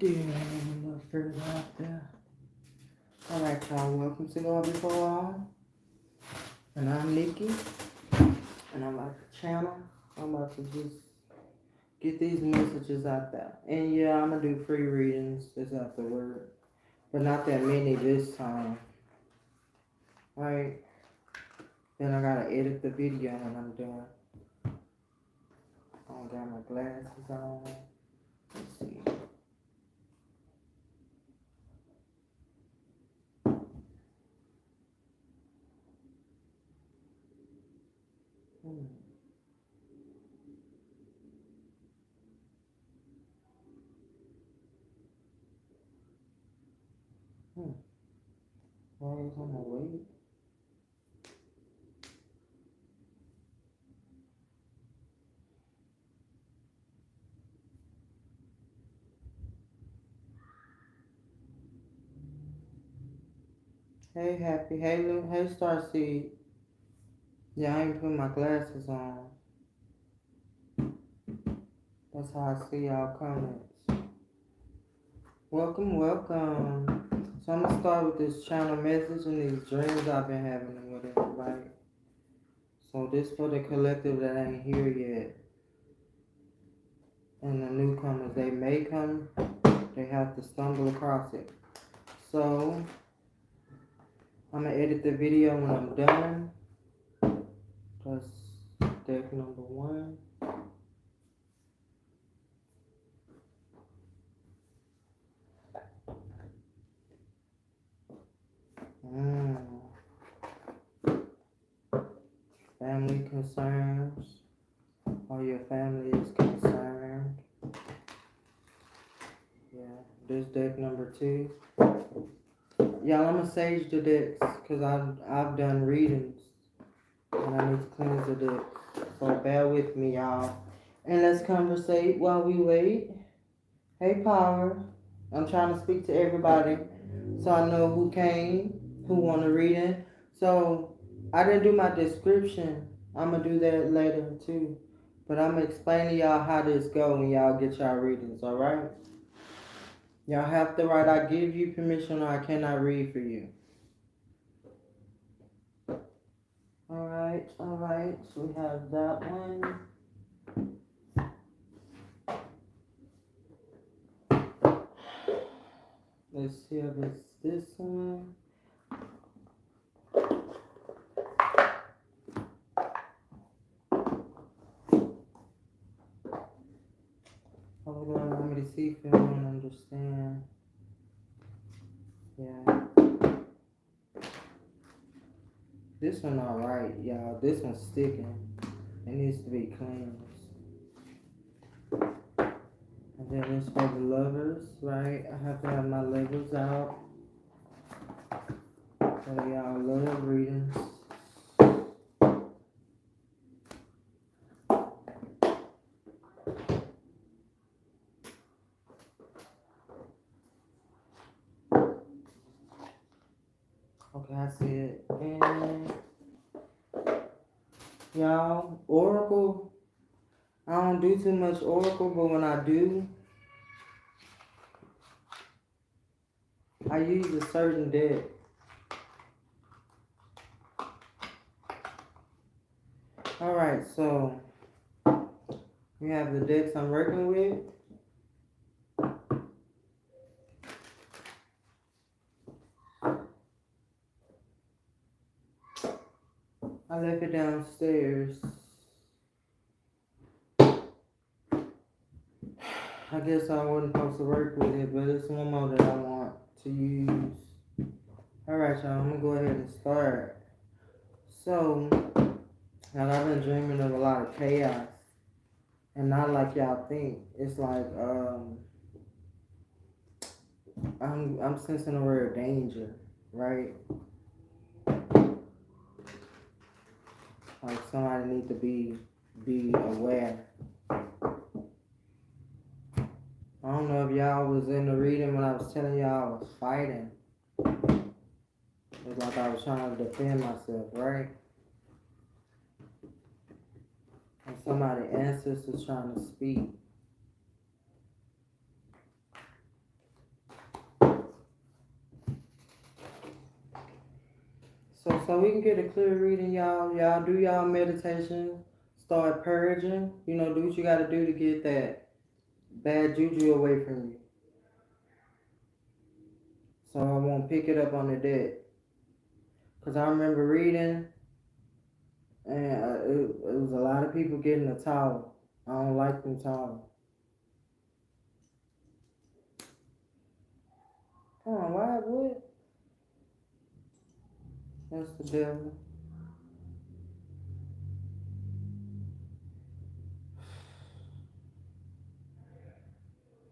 Yeah, a little further out there. Alright, y'all. Welcome to God Before All. And I'm Nikki. And I'm about to channel. I'm about to just get these messages out there. And yeah, I'm going to do free readings just afterward. But not that many this time. Right? Then I got to edit the video when I'm done. I don't got my glasses on. Let's see. Why is on my weight? Hey, Happy. Hey, Lou. Hey, Starseed. Yeah, I ain't put my glasses on. That's how I see y'all comments. Welcome, welcome. So I'm gonna start with this channel message and these dreams I've been having and whatever, right? So this for the collective that ain't here yet. And the newcomers, they may come, they have to stumble across it. So I'm gonna edit the video when I'm done. That's deck number 1. Family concerns. Or your family is concerned. Yeah, this deck number 2. Y'all, I'm gonna sage the decks because I've done readings and I need to cleanse the decks. So bear with me, y'all. And let's conversate while we wait. Hey, Power. I'm trying to speak to everybody so I know who came, who want a reading. So I didn't do my description. I'm gonna do that later too. But I'm gonna explain to y'all how this go when y'all get y'all readings, alright? Y'all have to write, I give you permission or I cannot read for you. Alright, so we have that one. Let's see if it's this one. Hold on, let me see if you don't understand. Yeah. This one alright, y'all. This one's sticking. It needs to be cleansed. And then it's for the lovers, right? I have to have my labels out. So y'all love readings. Okay, I see it. And y'all, Oracle. I don't do too much Oracle, but when I do, I use a certain deck. Alright, so we have the decks I'm working with. I left it downstairs. I guess I wasn't supposed to work with it, but it's one more that I want to use. Alright, y'all, I'm gonna go ahead and start. So, and I've been dreaming of a lot of chaos. And not like y'all think. It's like, I'm sensing the word danger, right? Like somebody need to be aware. I don't know if y'all was in the reading when I was telling y'all I was fighting. It's like I was trying to defend myself, right? And somebody's ancestors trying to speak. So we can get a clear reading, y'all. Y'all do y'all meditation. Start purging. You know, do what you got to do to get that bad juju away from you. So I won't pick it up on the deck. Because I remember reading, and it was a lot of people getting a towel. I don't like them towels. Come on, why would? That's the devil.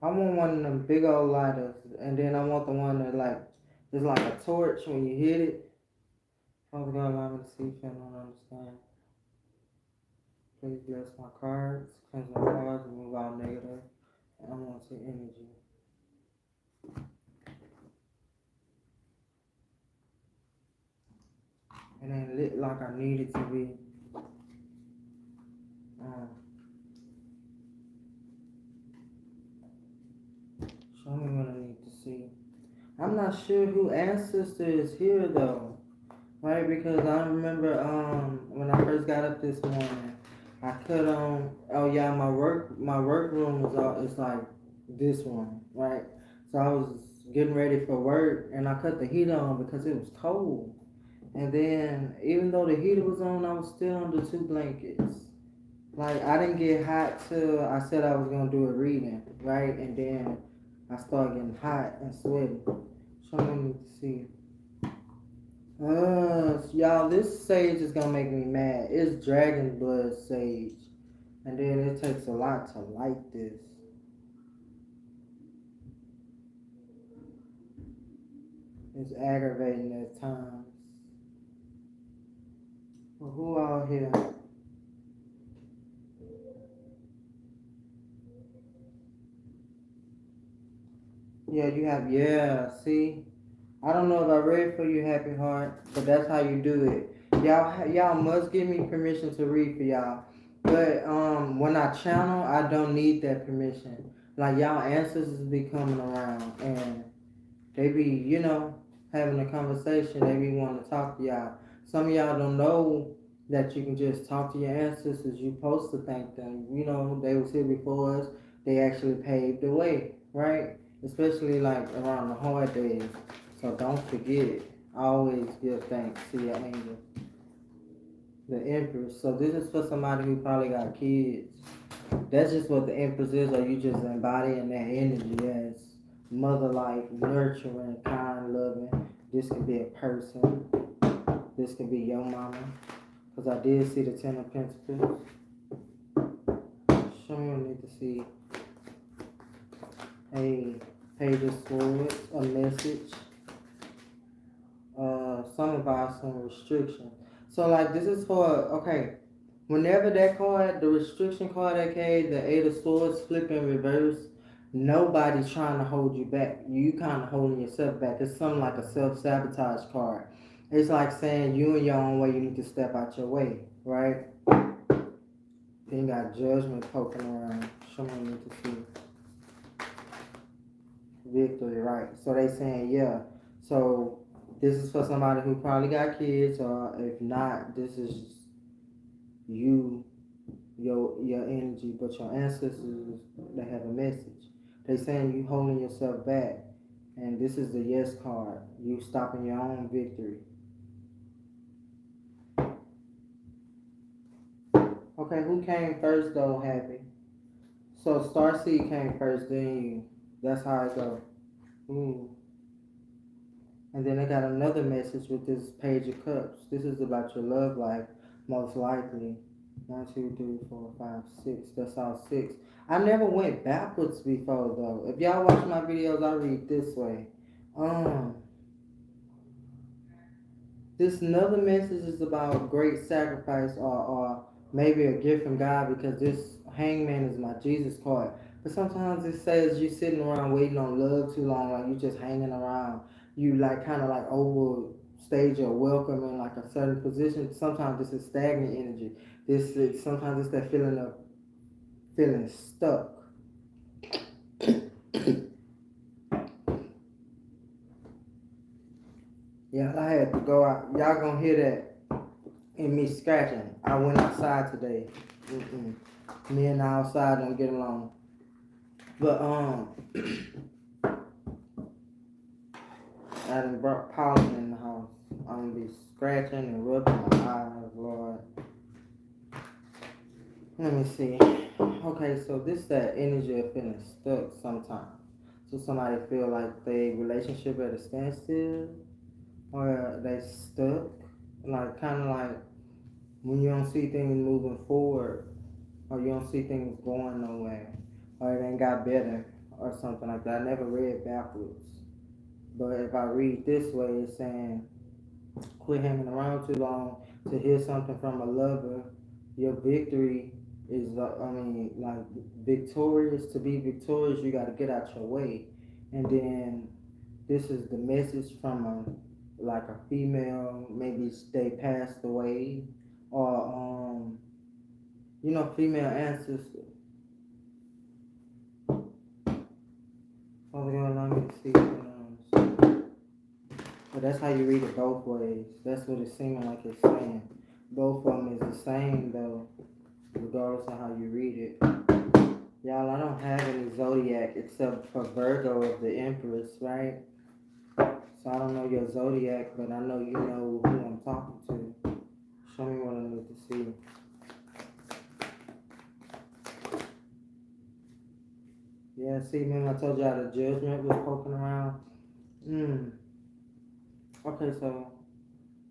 I want one of them big old lighters, and then I want the one that like it's like a torch when you hit it. Father God, allow me to see, feel, and understand. Please bless my cards, cleanse my cards, remove all negative and unwanted energy. It ain't lit like I need it to be. Show me what I need to see. I'm not sure who ancestor is here though, right? Because I remember when I first got up this morning, I cut on. Oh yeah, my work room was all. It's like this one, right? So I was getting ready for work, and I cut the heater on because it was cold. And then even though the heater was on, I was still under 2 blankets. Like I didn't get hot till I said I was gonna do a reading, right? And then I started getting hot and sweaty. So I need to see. Y'all, this sage is gonna make me mad. It's dragon blood sage, and then it takes a lot to light this. It's aggravating at times. Well, who out here? Yeah, you have, yeah, see? I don't know if I read for you, Happy Heart, but that's how you do it. Y'all must give me permission to read for y'all. But when I channel, I don't need that permission. Like y'all ancestors be coming around and they be, having a conversation. They be wanting to talk to y'all. Some of y'all don't know that you can just talk to your ancestors. You supposed to thank them. You know, they was here before us. They actually paved the way, right? Especially like around the hard days. So don't forget. Always give thanks to your angel. The Empress. So this is for somebody who probably got kids. That's just what the Empress is, or you just embodying that energy as mother like, nurturing, kind, loving. This could be a person. This could be your mama. Because I did see the Ten of Pentacles. Show me, I need to see a Page of Swords, a message. Some about some restriction. So like this is for, okay, whenever that card, the restriction card that came, the Eight of Swords flip in reverse, nobody's trying to hold you back. You kind of holding yourself back. It's something like a self-sabotage card. It's like saying you in your own way, you need to step out your way, right? Then you got judgment poking around. Someone need to see victory, right? So they saying, yeah. So this is for somebody who probably got kids, or if not, this is you, your energy, but your ancestors, they have a message. They saying you holding yourself back, and this is the yes card. You stopping your own victory. Okay, who came first though, Happy? So Starseed came first, then you. That's how it go. Ooh. And then I got another message with this Page of Cups. This is about your love life, most likely. 1, 2, 3, 4, 5, 6. That's all 6. I never went backwards before though. If y'all watch my videos, I read this way. This another message is about great sacrifice, or maybe a gift from God, because this Hangman is my Jesus card. But sometimes it says you sitting around waiting on love too long, like you just hanging around. You like kind of like overstage your welcome in like a certain position. Sometimes this is stagnant energy. Sometimes it's that feeling of feeling stuck. Yeah, I had to go out. Y'all gonna hear that in me scratching. I went outside today. Mm-mm. Me and the outside don't get along. But I done brought pollen in the house. I'm gonna be scratching and rubbing my eyes, Lord. Let me see. Okay, so this that energy of feeling stuck sometimes. So somebody feel like they relationship at a standstill or they stuck. Like kind of like when you don't see things moving forward or you don't see things going nowhere or it ain't got better or something like that. I never read backwards. But if I read this way, it's saying quit hanging around too long to hear something from a lover. Your victory is, like victorious. To be victorious, you got to get out your way. And then this is the message from like a female. Maybe they passed away, or female ancestor. Father God, allow me to see. But that's how you read it both ways. That's what it's seeming like it's saying. Both of them is the same though, regardless of how you read it. Y'all, I don't have any zodiac except for Virgo of the Empress, right? So I don't know your zodiac, but I know you know who I'm talking to. Show me what I need to see. Yeah, see, remember I told y'all the judgment was poking around? Okay, so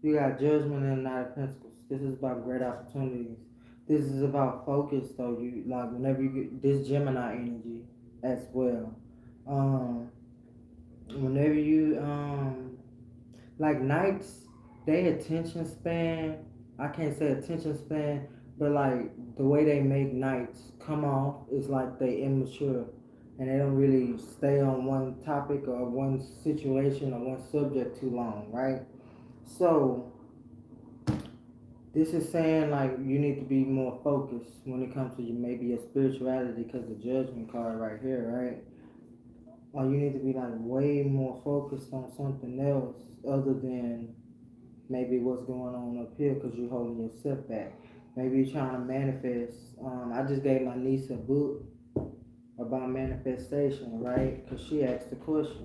you got judgment and Knight of Pentacles. This is about great opportunities. This is about focus, though. You like whenever you get this Gemini energy as well. Whenever you like Knights, they attention span. I can't say attention span, but like the way they make Knights come off is like they immature, and they don't really stay on one topic or one situation or one subject too long, right? So this is saying like you need to be more focused when it comes to maybe your spirituality because the judgment card right here, right? Or you need to be like way more focused on something else other than maybe what's going on up here because you're holding yourself back. Maybe you're trying to manifest. I just gave my niece a book about manifestation, right? Because she asked the question.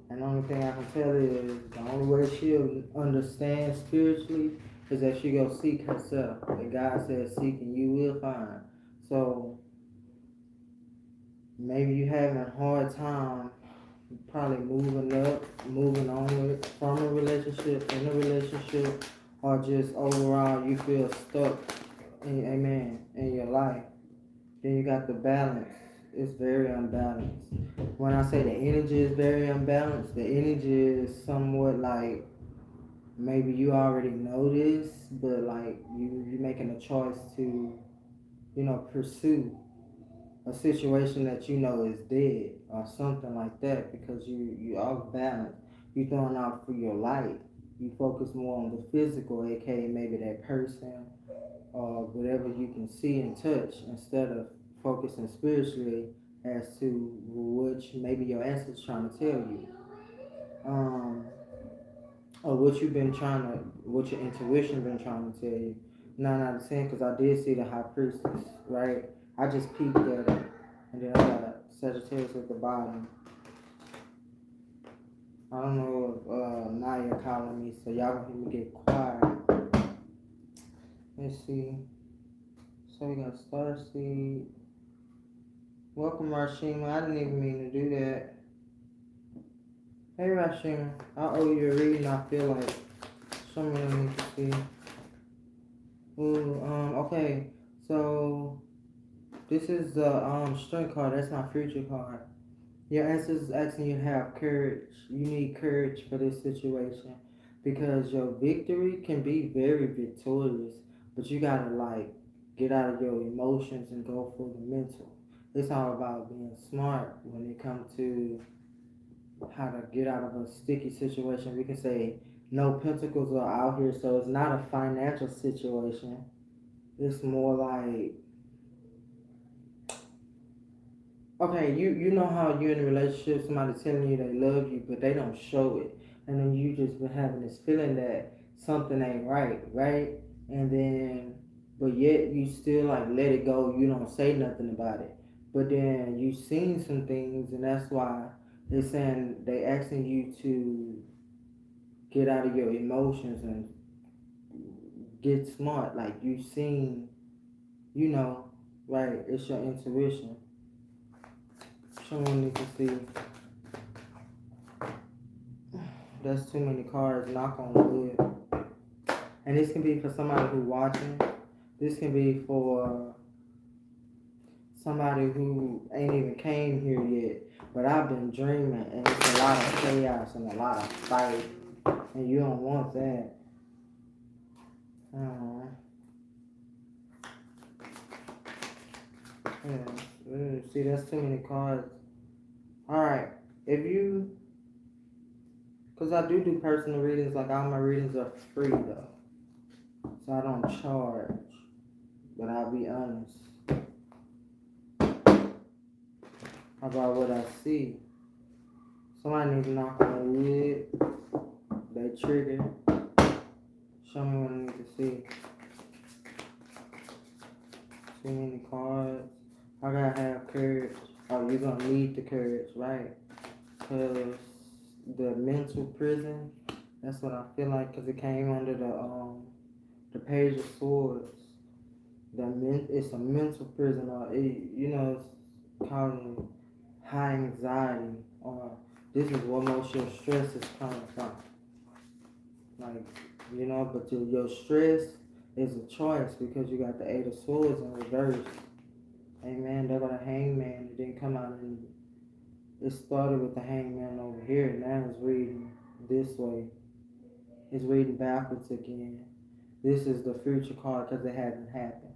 And the only thing I can tell her is the only way she'll understand spiritually is that she go seek herself. And God says, seek and you will find. So maybe you having a hard time probably moving up, moving onward from a relationship, in a relationship, or just overall you feel stuck in your life. Then you got the balance. It's very unbalanced. When I say the energy is very unbalanced, the energy is somewhat like maybe you already know this, but like you making a choice to, pursue a situation that you know is dead or something like that because you off balance. You throwing out for your light. You focus more on the physical, aka maybe that person or whatever you can see and touch instead of focusing spiritually as to which maybe your ancestors trying to tell you. Or what your intuition been trying to tell you. 9 out of 10, because I did see the High Priestess, right? I just peeked at it, and then I got Sagittarius at the bottom. I don't know if Naya calling me, so y'all gonna hear me get quiet. Let's see. So we got Starseed. Welcome, Rashima. I didn't even mean to do that. Hey, Rashima. I owe you a reading. I feel like someone needs to see. Ooh, okay. So this is the strength card. That's my future card. Your ancestors is asking you to have courage. You need courage for this situation because your victory can be very victorious, but you gotta like get out of your emotions and go for the mental. It's all about being smart when it comes to how to get out of a sticky situation. We can say no pentacles are out here, so it's not a financial situation. It's more like, okay, you know how you're in a relationship, somebody telling you they love you, but they don't show it. and then you just been having this feeling that something ain't right, right? And then, but yet you still like let it go. You don't say nothing about it. But then you seen some things, and that's why they're saying they asking you to get out of your emotions and get smart. Like you seen, you know, right? It's your intuition. Someone need to see. That's too many cards. Knock on wood. And this can be for somebody who watching. This can be for somebody who ain't even came here yet. But I've been dreaming, and it's a lot of chaos and a lot of fight, and you don't want that. Uh, see, that's too many cards. All right, if you, cause I do personal readings. Like all my readings are free though, so I don't charge. But I'll be honest about what I see. Somebody needs to knock on wood. They trigger. Show me what I need to see. Too many cards. I gotta have courage. Oh, you're gonna need the courage, right? Cause the mental prison. That's what I feel like. Cause it came under the Page of Swords. It's a mental prison, or it's causing high anxiety, or this is what most of your stress is coming from. Like, but your stress is a choice because you got the Eight of Swords in reverse. Amen. They're gonna hangman. It didn't come out and it started with the hangman over here. Now it's reading this way. It's reading backwards again. This is the future card because it hasn't happened.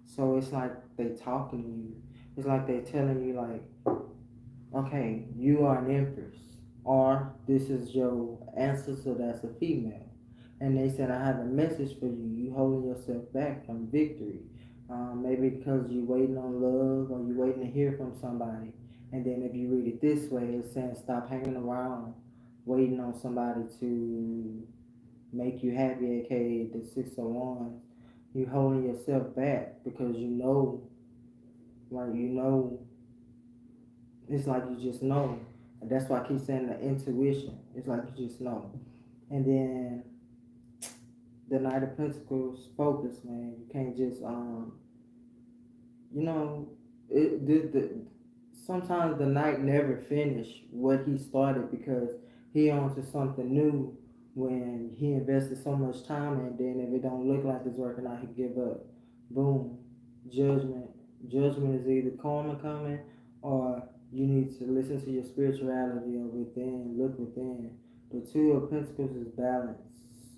So it's like they talking to you. It's like they telling you like, okay, you are an empress, or this is your ancestor that's a female. And they said, I have a message for you. You holding yourself back from victory. Maybe because you're waiting on love or you're waiting to hear from somebody. And then if you read it this way, it's saying stop hanging around waiting on somebody to make you happy, aka the Six of Wands. You holding yourself back because like it's like you just know. And that's why I keep saying the intuition. It's like you just know. And then the Knight of Pentacles focus, man. You can't just you know, sometimes the knight never finish what he started because he on to something new when he invested so much time, and then if it don't look like it's working out, he give up. Boom. Judgment. Judgment is either karma coming, or you need to listen to your spirituality or within, look within. The Two of Pentacles is balance.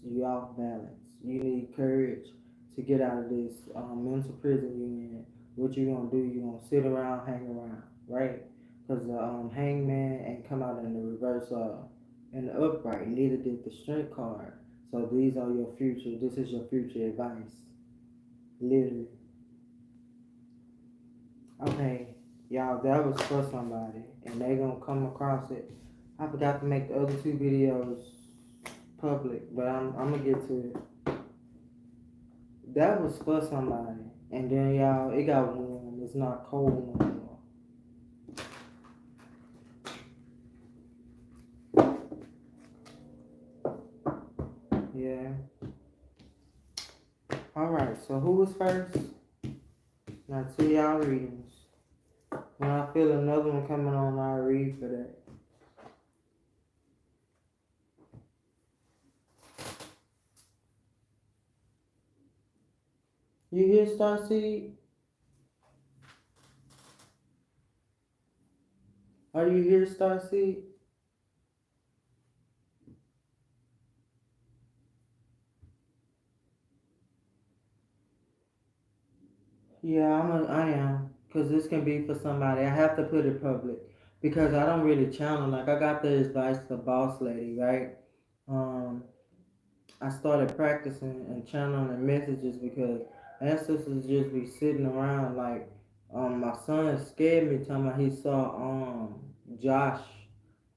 You off balance. You need courage to get out of this mental prison you in. What you gonna do? You gonna sit around, hang around, right? Because the hangman ain't come out in the reverse in the upright. Neither did the strength card. So these are your future. This is your future advice, literally. Okay, y'all, that was for somebody, and they gonna come across it. I forgot to make the other two videos public, but I'm gonna get to it. That was for somebody, and then y'all, it got warm. It's not cold no more. Yeah. All right. So who was first? Now two y'all readings. When I feel another one coming on, I'll read for that. You hear Starseed? Are you here, Starseed? Yeah, I am. Because this can be for somebody. I have to put it public. Because I don't really channel. Like, I got the advice of Boss Lady, right? Um, I started practicing and channeling messages because ancestors just be sitting around like, my son scared me talking about he saw, Josh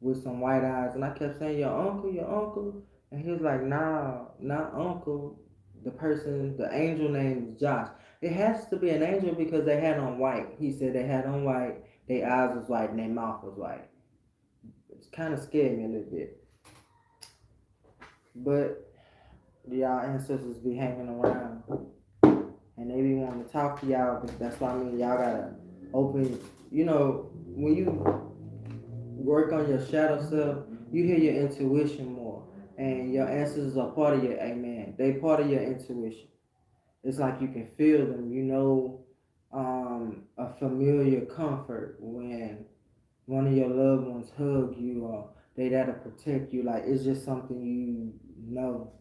with some white eyes, and I kept saying, your uncle," and he was like, "Nah, not uncle. The person, the angel name is Josh. It has to be an angel because they had on white." He said they had on white, their eyes was white, and their mouth was white. It's kind of scared me a little bit, but y'all ancestors be hanging around, and they be wanting to talk to y'all. But that's why I mean y'all gotta open. You know, when you work on your shadow self, you hear your intuition more. And your ancestors are part of your amen. They part of your intuition. It's like you can feel them. You know, a familiar comfort when one of your loved ones hug you or they there to protect you. Like it's just something you know.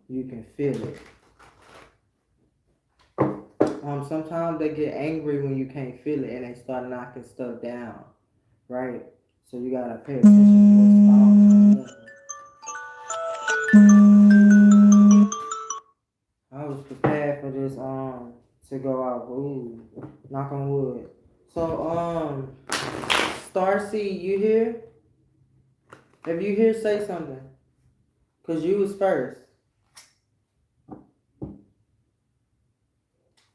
You can feel it. Sometimes they get angry when you can't feel it and they start knocking stuff down. Right? So you gotta pay attention to what's I was prepared for this to go out. Ooh, knock on wood. So Starseed, you here? If you here, say something. Cause you was first.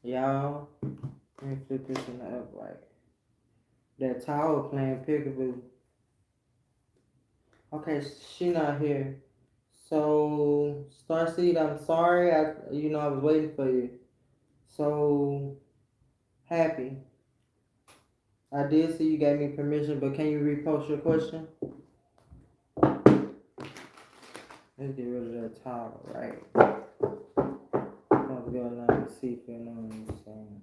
Y'all, let me flip this in the upright. That tower playing peekaboo. Okay, she not here. So Starseed, I'm sorry. I was waiting for you. So happy. I did see you gave me permission, but can you repost your question? Let's get rid of that towel, right? Let's go along and see if you know what I'm saying.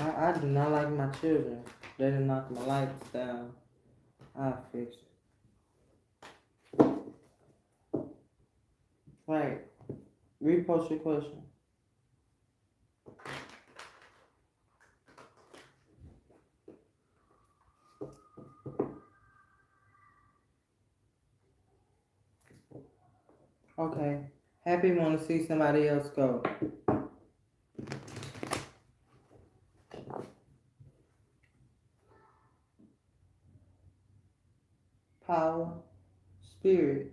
I do not like my children. They done knock my lights down. I'll fix it. Right. Repost your question. Okay. Happy want to see somebody else go. Power. Spirit.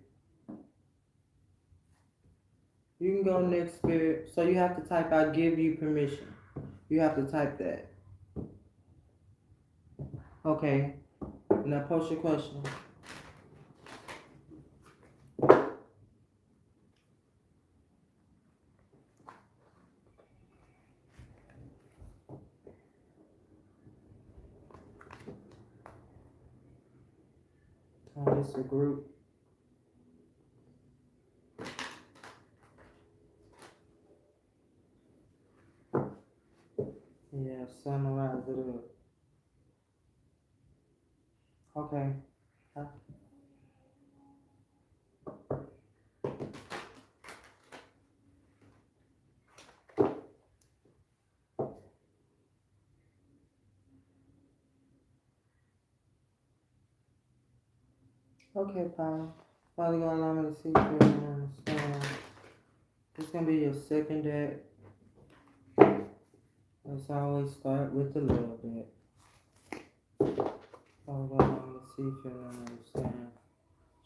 You can go next, Spirit. So you have to type I give you permission. You have to type that. Okay. Now post your question. Oh, it's a group. Yeah, summarize it up. Okay. Okay, Paul. Father God, allow me to see you and understand. This gonna be your second deck. Let's always start with the love deck. Father God, allow me to see you and understand.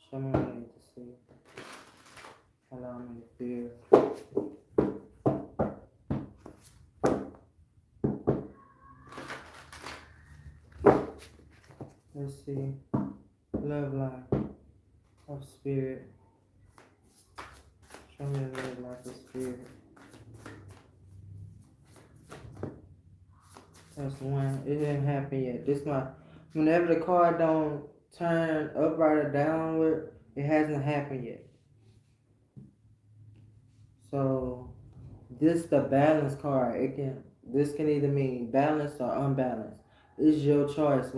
Show me what I need to see. Allow me to feel. Let's see. Love life of spirit. Show me the love life of spirit. That's one. It didn't happen yet. This one. Whenever the card don't turn upright or downward, it hasn't happened yet. So this the balance card. This can either mean balanced or unbalanced. It's your choice.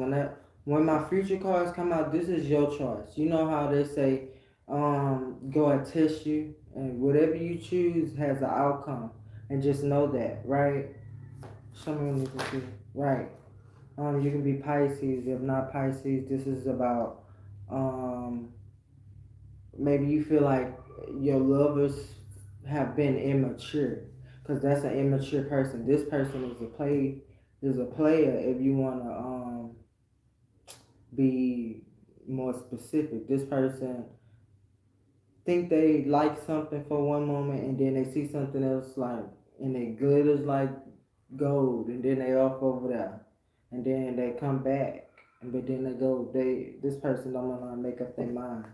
When my future cards come out, this is your choice. You know how they say, go and test you, and whatever you choose has an outcome, and just know that, right? Someone needs to see, right? You can be Pisces. If not Pisces, this is about maybe you feel like your lovers have been immature, because that's an immature person. This person is a player. If you want to be more specific, this person think they like something for one moment, and then they see something else like, and it glitters like gold, and then they off over there, and then they come back, but then they go, this person don't want to make up their mind.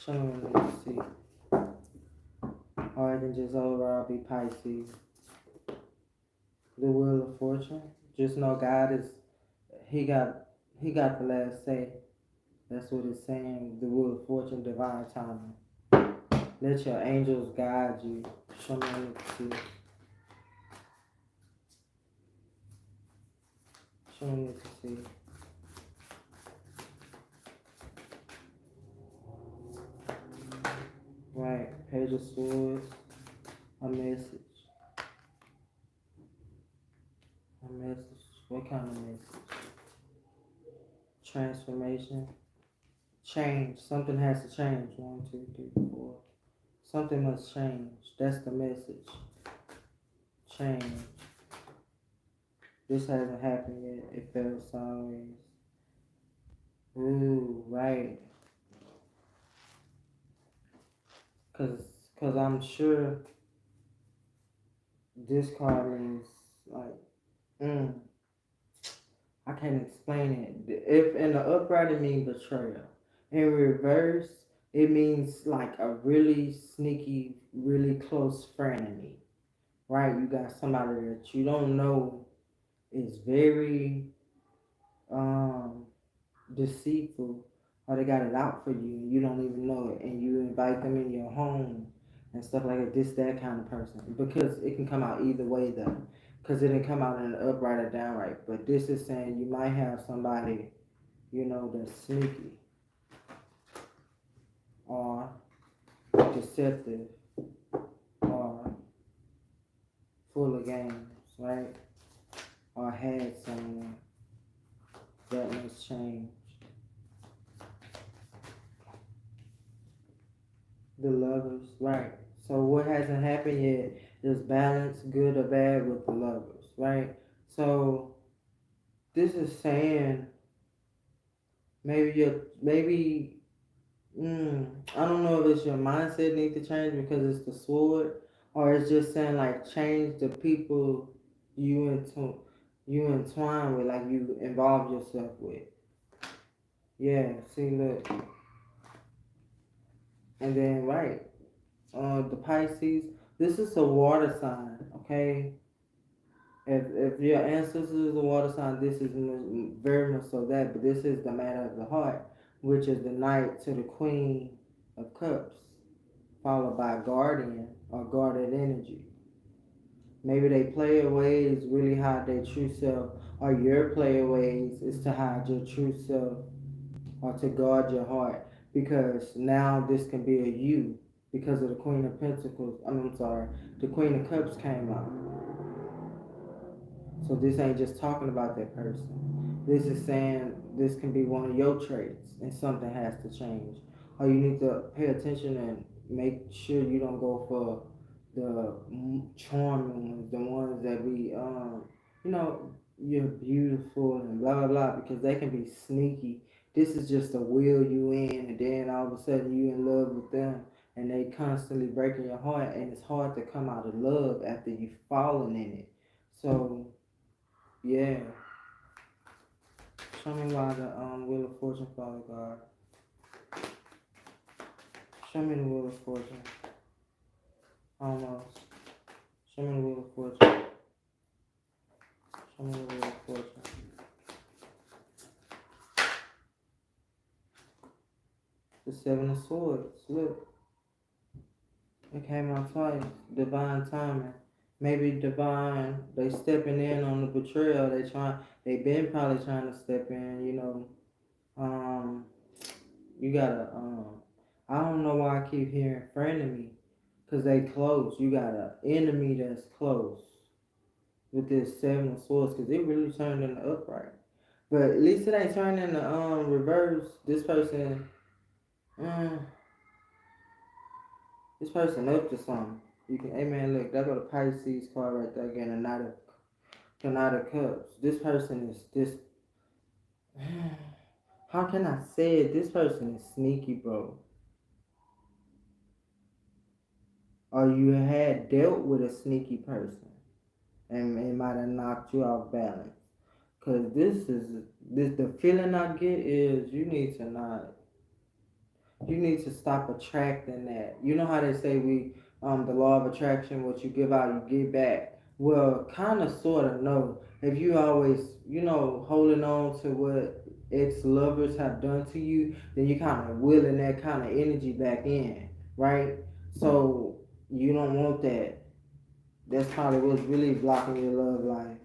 Show me what you see. Or it can just overall be Pisces. The Wheel of Fortune. Just know God is, he got he got the last say. That's what it's saying. The Wheel of Fortune, divine timing. Let your angels guide you. Show me what you see. Show me what you see. Right. Page of Swords. A message. A message. What kind of message? Transformation. Change. Something has to change. 1, 2, 3, 4. Something must change. That's the message. Change. This hasn't happened yet. It felt sideways. Ooh, right. Cause, Cause I'm sure this card means like, I can't explain it. If in the upright it means betrayal. In reverse, it means like a really sneaky, really close frenemy. Right? You got somebody that you don't know is very um deceitful, or they got it out for you and you don't even know it, and you invite them in your home and stuff like that. This that kind of person, because it can come out either way though, because it didn't come out in the upright or downright. But this is saying you might have somebody, that's sneaky or deceptive or full of games, right? Or had someone that must change. The Lovers, right? So what hasn't happened yet is balance, good or bad, with the Lovers, right? So this is saying maybe I don't know if it's your mindset need to change because it's the sword, or it's just saying like change the people you into you entwine with, like you involve yourself with. Yeah, see, look, and then right, the Pisces. This is a water sign, okay? If your ancestors is a water sign, this is very much so that. But this is the matter of the heart, which is the Knight to the Queen of Cups, followed by Guardian or guarded energy. Maybe they player ways really hide their true self, or your player ways is to hide your true self or to guard your heart, because now this can be a you, because of the Queen of Pentacles. I'm sorry, the Queen of Cups came out. So this ain't just talking about that person. This is saying this can be one of your traits and something has to change. Or you need to pay attention and make sure you don't go for the charming ones, the ones that be, you're beautiful and blah, blah, blah, because they can be sneaky. This is just to wheel you in, and then all of a sudden you in love with them, and they constantly breaking your heart, and it's hard to come out of love after you've fallen in it. So yeah. Show me why the Wheel of Fortune, Father God. Show me the Wheel of Fortune. Almost. Show me the Wheel of Fortune. Show me the Wheel of Fortune. The Seven of Swords. Look. It came out twice. Divine timing. Maybe divine, they stepping in on the betrayal. They been probably trying to step in, Um, you gotta, I don't know why I keep hearing frenemy, because they close. You got an enemy that's close with this Seven of Swords, because it really turned in the upright. But at least it ain't turned in the reverse. This person Mm, this person up to something. You can, hey man, look, that go the Pisces card right there again, the Knight of Cups. This person is this. How can I say it? This person is sneaky, bro. Or you had dealt with a sneaky person, and it might have knocked you off balance. Cause this the feeling I get is you need to stop attracting that. You know how they say the law of attraction, what you give out, you get back. Well, kind of, sort of, no. If you always, holding on to what ex lovers have done to you, then you kind of willing that kind of energy back in, right? So you don't want that. That's probably what's really blocking your love life.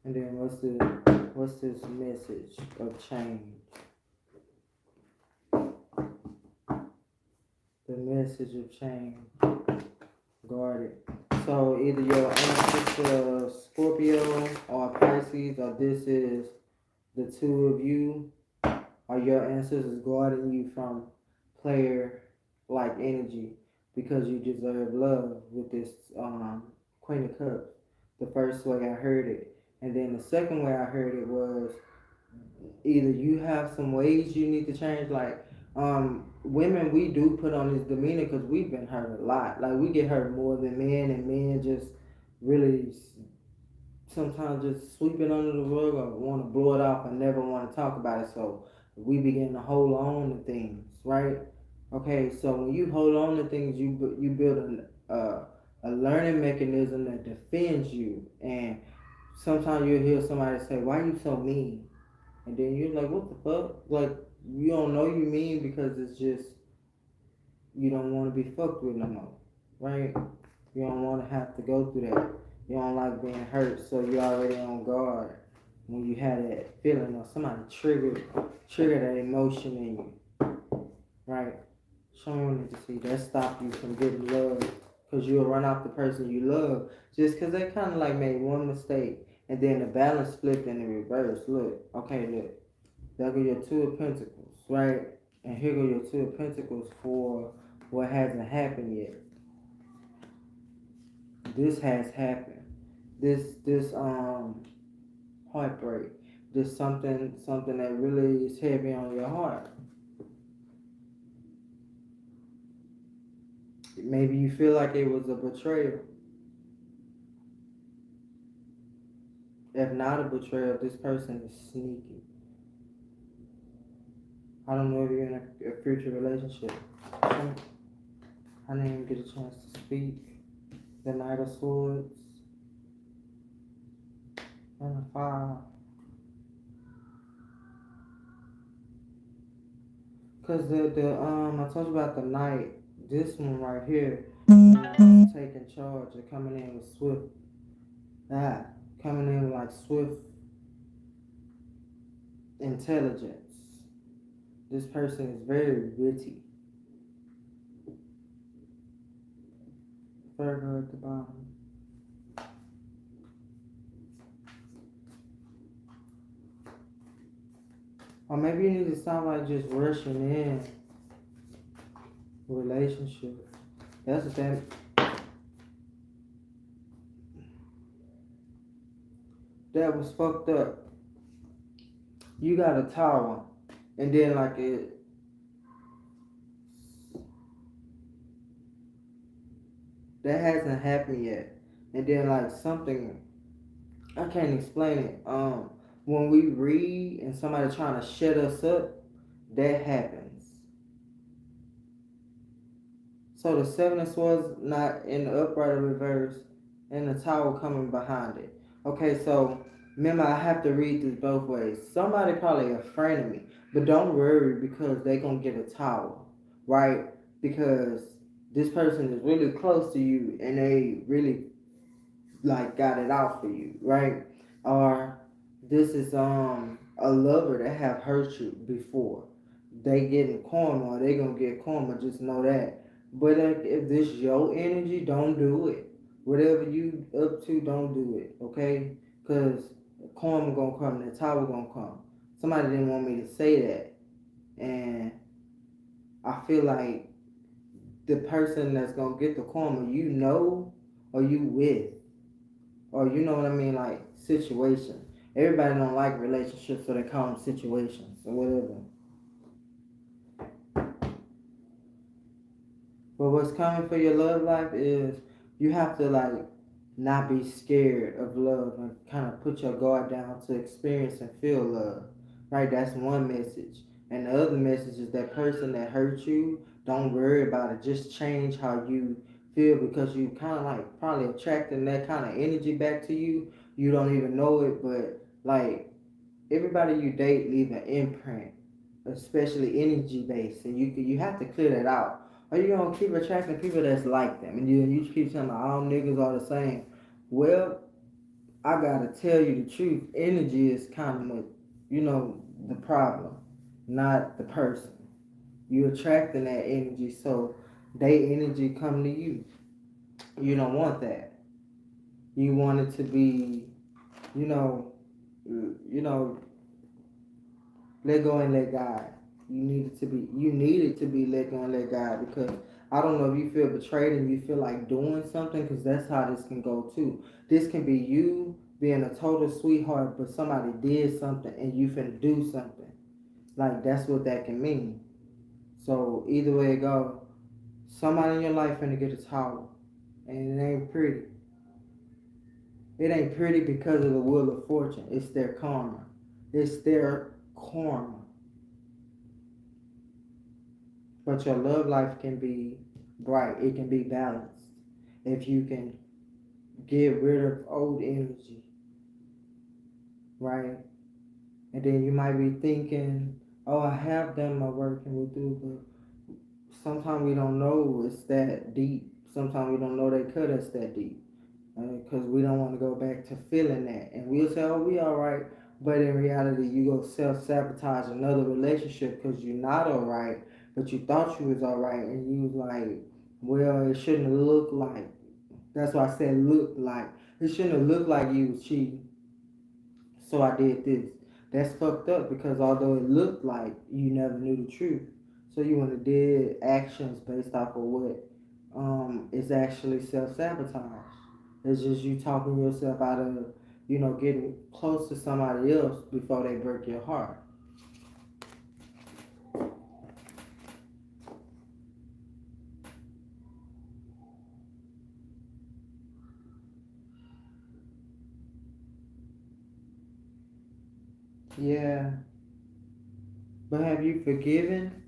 And then what's this message of change? The message of change. Guard it. So either your ancestor Scorpio or Pisces, or this is the two of you, or your ancestors guarding you from player like energy because you deserve love with this Queen of Cups. The first way I heard it. And then the second way I heard it was either you have some ways you need to change, like women, we do put on this demeanor because we've been hurt a lot, like we get hurt more than men, and men just really sometimes just sweep it under the rug or want to blow it off and never want to talk about it, so we begin to hold on to things, right? Okay, so when you hold on to things, you build a learning mechanism that defends you, and sometimes you'll hear somebody say, why you so mean? And then you're like, what the fuck? Like, you don't know you mean because it's just, you don't want to be fucked with no more, right? You don't want to have to go through that. You don't like being hurt, so you're already on guard when you have that feeling or somebody trigger that emotion in you, right? Someone need to see that stop you from getting love, because you'll run off the person you love just because they kind of like made one mistake, and then the balance flipped in the reverse. Look, okay, look. There go your Two of Pentacles, right? And here go your Two of Pentacles for what hasn't happened yet. This has happened. This heartbreak. This something that really is heavy on your heart. Maybe you feel like it was a betrayal. If not a betrayal, this person is sneaky. I don't know if you're in a future relationship. I didn't even get a chance to speak. The Knight of Swords and the Five. Cause I told you about the Knight. This one right here, taking charge and coming in with swift, coming in like swift intelligence. This person is very witty. Virgo at the bottom. Or maybe you need to sound like just rushing in relationship. That's the thing. That was fucked up. You got a tower, and then like that hasn't happened yet, and then like something, I can't explain it. When we read and somebody trying to shut us up, that happens. So the Seven of Swords not in the upright or reverse, and the Tower coming behind it. Okay, so remember I have to read this both ways. Somebody probably a friend of me, but don't worry because they gonna get a Tower, right? Because this person is really close to you and they really like got it out for you, right? Or this is a lover that have hurt you before. They getting karma, or they gonna get karma. Just know that. But if this your energy, don't do it. Whatever you up to, don't do it. Okay? Cause karma gonna come, the tower gonna come. Somebody didn't want me to say that. And I feel like the person that's gonna get the karma, you know, or you with, or you know what I mean, like situation. Everybody don't like relationships, so they call them situations or whatever. But what's coming for your love life is you have to like not be scared of love and kind of put your guard down to experience and feel love. Right? That's one message. And the other message is that person that hurt you, don't worry about it. Just change how you feel because you kind of like probably attracting that kind of energy back to you. You don't even know it, but like everybody you date leave an imprint, especially energy based, and you have to clear that out. Or you gonna keep attracting people that's like them, and you keep telling me all niggas are the same. Well, I gotta tell you the truth. Energy is kind of the problem, not the person. You attracting that energy, so they energy come to you. You don't want that. You want it to be, you know, you know, let go and let God. You need it to be let go and let God because I don't know if you feel betrayed and you feel like doing something because that's how this can go too. This can be you being a total sweetheart, but somebody did something and you finna do something. Like that's what that can mean. So either way it go, somebody in your life finna get a towel, and it ain't pretty. It ain't pretty because of the wheel of fortune. It's their karma. It's their karma. But your love life can be bright. It can be balanced. If you can get rid of old energy, right? And then you might be thinking, oh, I have done my work and we do, but sometimes we don't know it's that deep. Sometimes we don't know they cut us that deep. Because we don't want to go back to feeling that. And we'll say, oh, we all right. But in reality, you go self-sabotage another relationship because you're not all right, but you thought you was all right. And you was like, well, it shouldn't have looked like. That's why I said look like. It shouldn't have looked like you was cheating. So I did this. That's fucked up because although it looked like you never knew the truth. So you went and did actions based off of what is actually self-sabotage. It's just you talking yourself out of, getting close to somebody else before they break your heart. Yeah. But have you forgiven?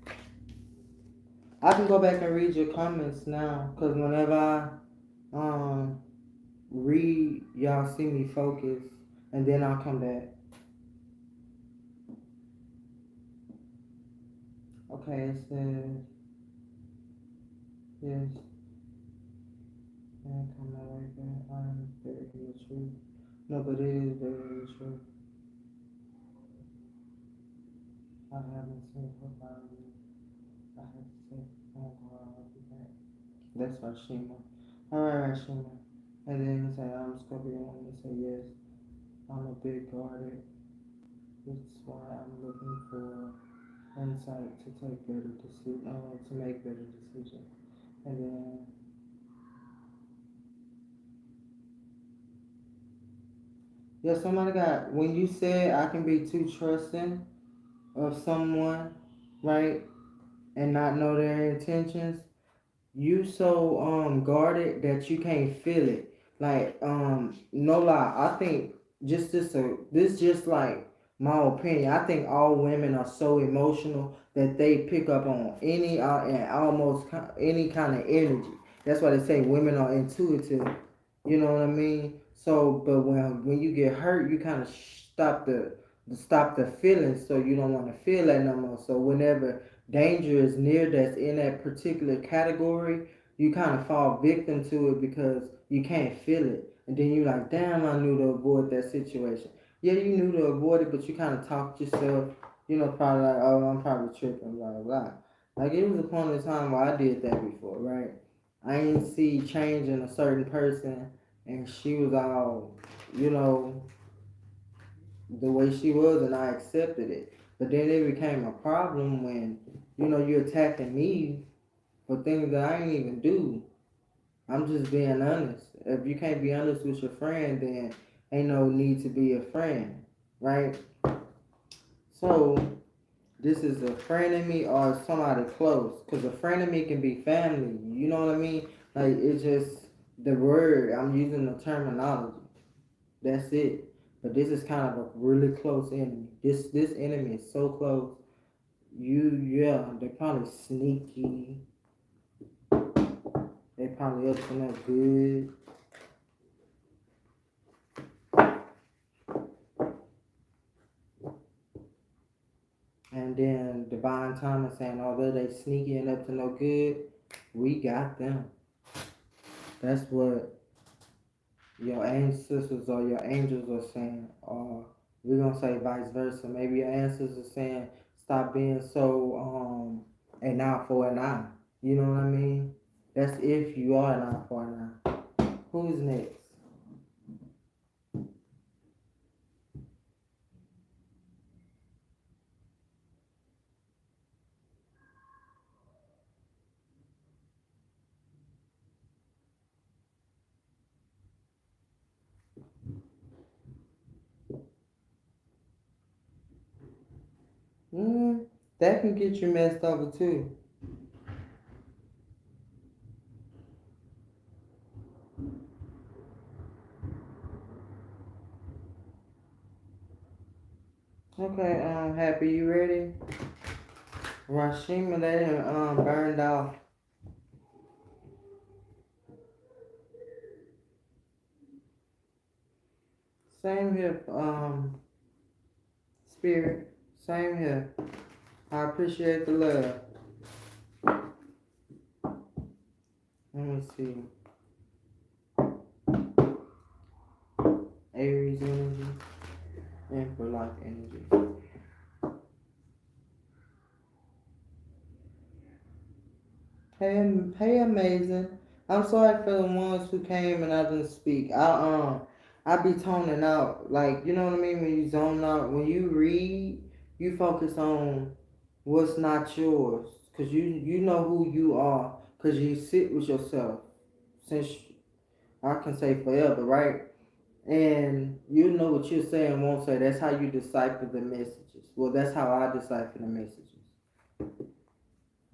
I can go back and read your comments now, because whenever I read, y'all see me focus, and then I'll come back. Okay, it says, yes, and come out like that. I'm very true. No, but it is very true. I haven't seen her body. I have to say, oh, God, I'll be back. That's Rashima. Alright, Rashima. And then you say, I'm Scorpio. And you say, yes, I'm a bit guarded. It's why I'm looking for insight to take better to make better decisions. And then, yeah, somebody got, when you said I can be too trusting of someone, right, and not know their intentions, you so guarded that you can't feel it. Like no lie, I think this just like my opinion. I think all women are so emotional that they pick up on any and almost any kind of energy. That's why they say women are intuitive. You know what I mean? So, but when you get hurt, you kind of stop the feeling, so you don't want to feel that no more. So whenever danger is near that's in that particular category, you kind of fall victim to it because you can't feel it. And then you're like, damn, I knew to avoid that situation. Yeah, you knew to avoid it, but you kind of talked yourself, probably like, oh, I'm probably tripping, blah, blah, blah. Like, it was a point in time where I did that before, right? I didn't see change in a certain person, and she was all, you know, the way she was, and I accepted it. But then it became a problem when, you're attacking me for things that I ain't even do. I'm just being honest. If you can't be honest with your friend, then ain't no need to be a friend, right? So this is a friend of me or somebody close, because a friend of me can be family. You know what I mean? Like, it's just the word, I'm using the terminology. That's it. But this is kind of a really close enemy. This enemy is so close. Yeah, they're probably sneaky. They probably up to no good. And then Divine Thomas saying, although they sneaky and up to no good, we got them. That's what your ancestors or your angels are saying. Or we're gonna say vice versa. Maybe your ancestors are saying, stop being so an eye for an eye. You know what I mean? That's if you are an eye for an eye. Who's next? Mm, that can get you messed over too. Okay, Happy, you ready? Rashima, they burned off. Same here, Spirit. Same here. I appreciate the love. Let me see. Aries energy and for life energy. Hey, amazing. I'm sorry for the ones who came and I didn't speak. I be toning out. Like, you know what I mean? When you zone out, when you read, you focus on what's not yours. Cause you know who you are. Cause you sit with yourself. Since I can say forever, right? And you know what you're saying won't say. That's how you decipher the messages. Well, that's how I decipher the messages.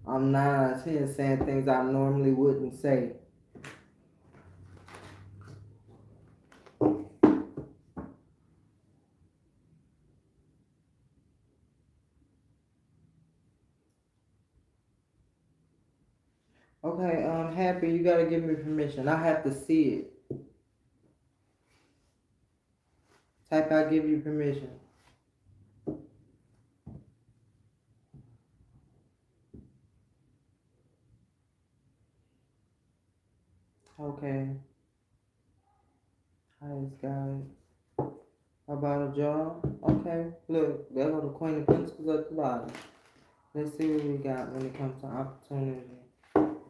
I'm 9 out of 10 saying things I normally wouldn't say. Okay, Happy, you gotta give me permission. I have to see it. Type I give you permission. Okay. Highest guy. About a job. Okay. Look, there go the Queen of Pentacles at the bottom. Let's see what we got when it comes to opportunity,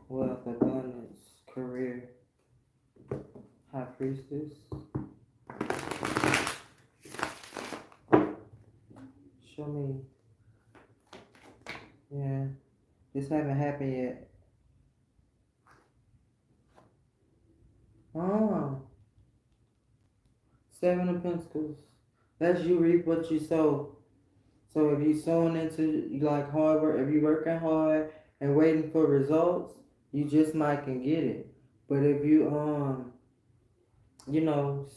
wealth, abundance, career. High Priestess. Show me. Yeah. This haven't happened yet. Oh. Seven of Pentacles. That's you reap what you sow. So if you sowing into like hard work, if you working hard and waiting for results, you just might can get it. But if you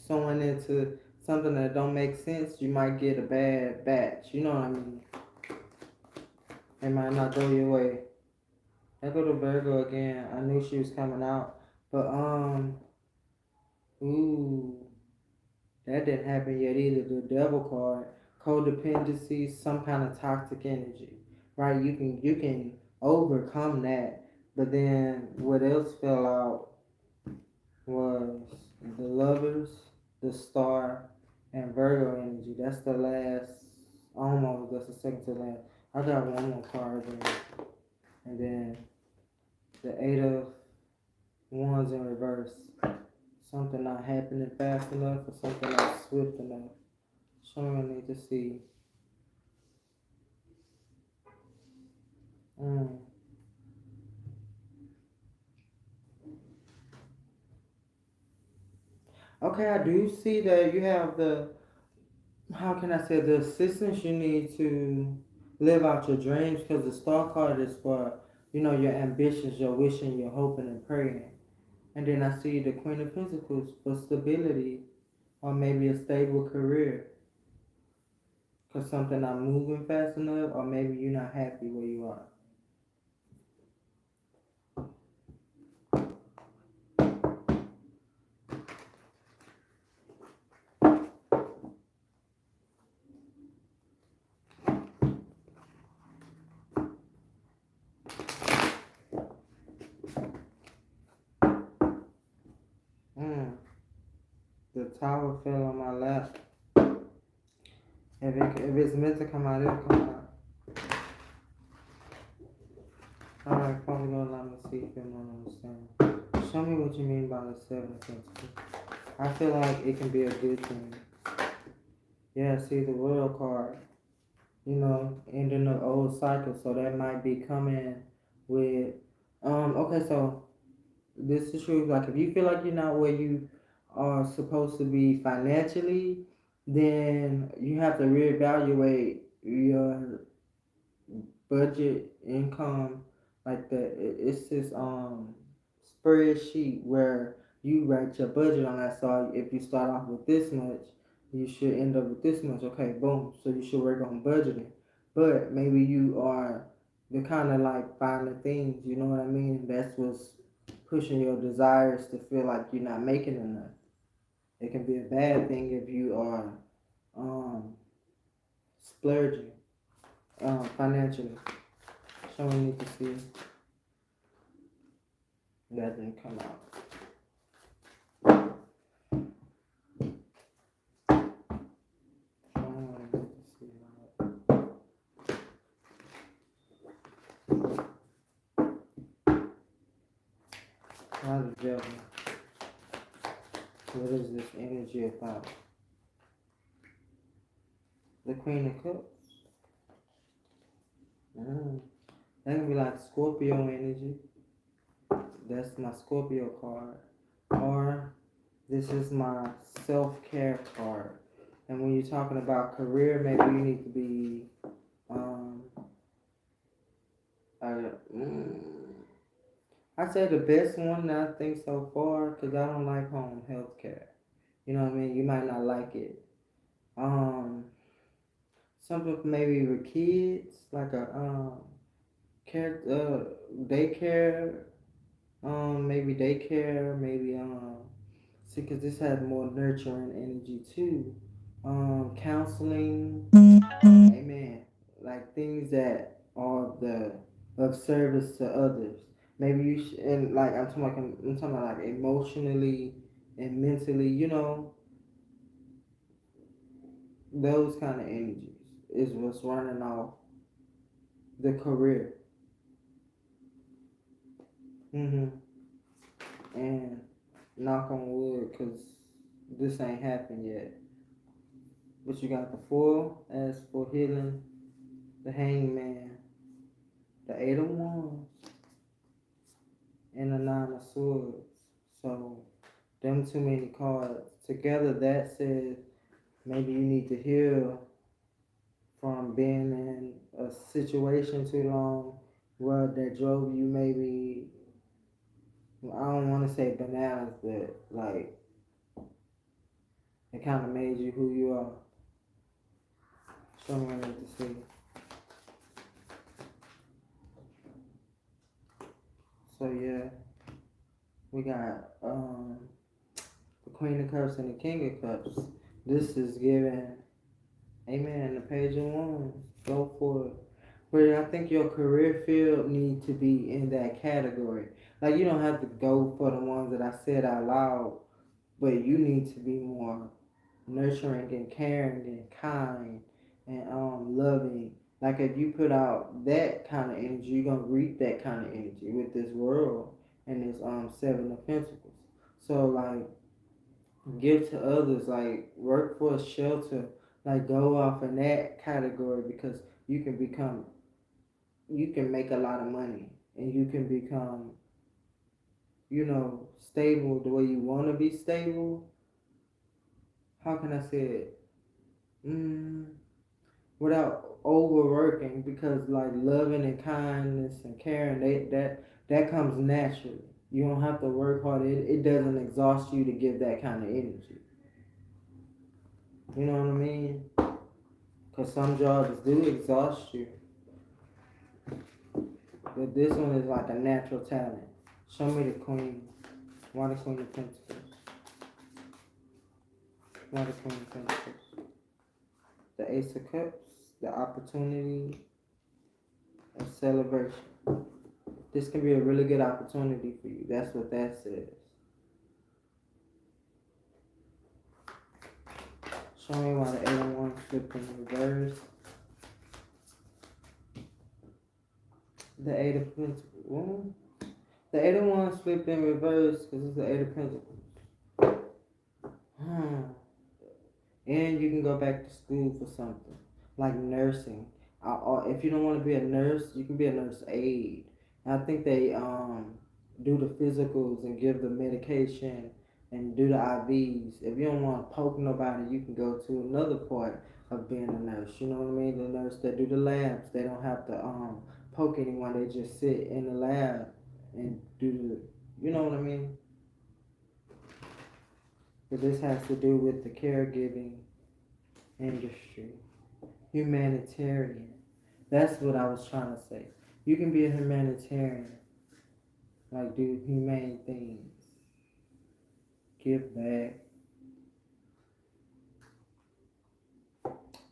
sowing into something that don't make sense, you might get a bad batch. You know what I mean? It might not go your way. I go to Virgo again. I knew she was coming out, but ooh. That didn't happen yet either. The devil card, codependency, some kind of toxic energy, right? You can overcome that, but then what else fell out was the lovers, the star, and Virgo energy. That's the last, almost. That's the second to last. I got one more card there, and then the Eight of Wands in reverse. Something not happening fast enough, or something not swift enough. Show me what I need to see. Mm. Okay, I do see that you have the, how can I say, the assistance you need to live out your dreams, because the star card is for, your ambitions, your wishing, your hoping and praying. And then I see the Queen of Pentacles for stability or maybe a stable career, because something not moving fast enough, or maybe you're not happy where you are. Mm. The tower fell on my lap. If it's meant to come out, it'll come out. Alright, Father God, allow me to see if you don't understand. Show me what you mean by the Seven of Pentacles. I feel like it can be a good thing. Yeah, see the World card, ending the old cycle. So that might be coming with, okay, so this is true. Like if you feel like you're not where you are supposed to be financially, then you have to reevaluate your budget, income, like that. It's this spreadsheet where you write your budget on that. So if you start off with this much, you should end up with this much. Okay, boom. So you should work on budgeting. But maybe you are the kind of like finding things. You know what I mean? That's what's pushing your desires to feel like you're not making enough. It can be a bad thing if you are um, splurging financially. Someone need to see that didn't come out. Someone need to see that. Why the devil? What is this energy about? The Queen of Cups. That can be like Scorpio energy. That's my Scorpio card. Or this is my self-care card. And when you're talking about career, maybe you need to be um uh, I say the best one that I think so far, because I don't like home health care. You know what I mean? You might not like it. Um, Something maybe with kids, like a care daycare, maybe daycare, maybe see, because this has more nurturing energy too. Counseling, amen. Like things that are the of service to others. Maybe you should, and like I'm talking about like emotionally and mentally. Those kind of energies is what's running off the career. hmm And knock on wood, cause this ain't happened yet. But you got the foil as for healing, the hangman, the 8 of Wands, and the 9 of Swords. So them too many cards. Together that says maybe you need to heal from being in a situation too long where that drove you maybe, I don't want to say bananas, but like it kind of made you who you are. Someone need to see. So yeah, we got the Queen of Cups and the King of Cups. This is giving, amen, the Page of Wands. Go for it. But I think your career field need to be in that category. Like you don't have to go for the ones that I said out loud, but you need to be more nurturing and caring and kind and loving. Like if you put out that kind of energy, you're gonna reap that kind of energy with this world and this 7 of Pentacles. So like give to others, like work for a shelter, Like go off in that category because you can make a lot of money and you can become, stable the way you want to be stable. How can I say it? Mm, without overworking, because like loving and kindness and caring, that comes naturally. You don't have to work hard. It doesn't exhaust you to give that kind of energy. You know what I mean? Because some jobs do exhaust you, but this one is like a natural talent. Show me the queen. Why the queen of pentacles? Why the queen of pentacles? The ace of cups, the opportunity, and celebration. This can be a really good opportunity for you. That's what that says. Show me why the 8 of Wands flipped in reverse. The 8 of Pentacles. The 8 of Wands flipped in reverse because it's the 8 of Pentacles. And you can go back to school for something like nursing. If you don't want to be a nurse, you can be a nurse aide. I think they do the physicals and give the medication and do the IVs. If you don't want to poke nobody, you can go to another part of being a nurse. You know what I mean? The nurse that do the labs, they don't have to poke anyone. They just sit in the lab and do the, you know what I mean? But this has to do with the caregiving industry. Humanitarian. That's what I was trying to say. You can be a humanitarian, like do humane things, give back.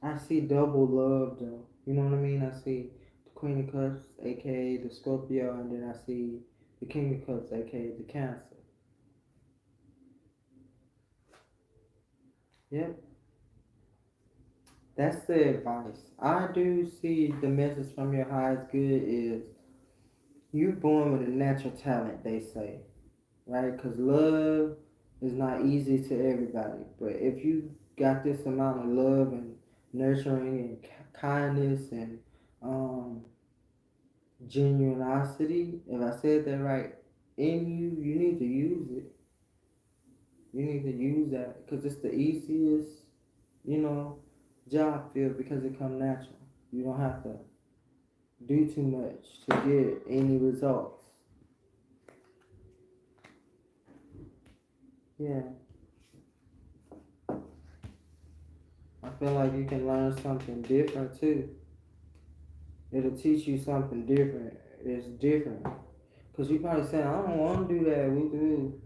I see double love though. You know what I mean? I see the Queen of Cups, aka the Scorpio, and then I see the King of Cups, aka the Cancer. Yep. That's the advice. I do see the message from your highest good is you're born with a natural talent, they say, right? Because love is not easy to everybody. But if you got this amount of love and nurturing and kindness and um, genuinosity, if I said that right, in you, you need to use it. You need to use that because it's the easiest, you know, job field because it comes natural. You don't have to do too much to get any results. Yeah, I feel like you can learn something different too. It'll teach you something different. It's different. Because you probably say, I don't want to do that. Woo-hoo.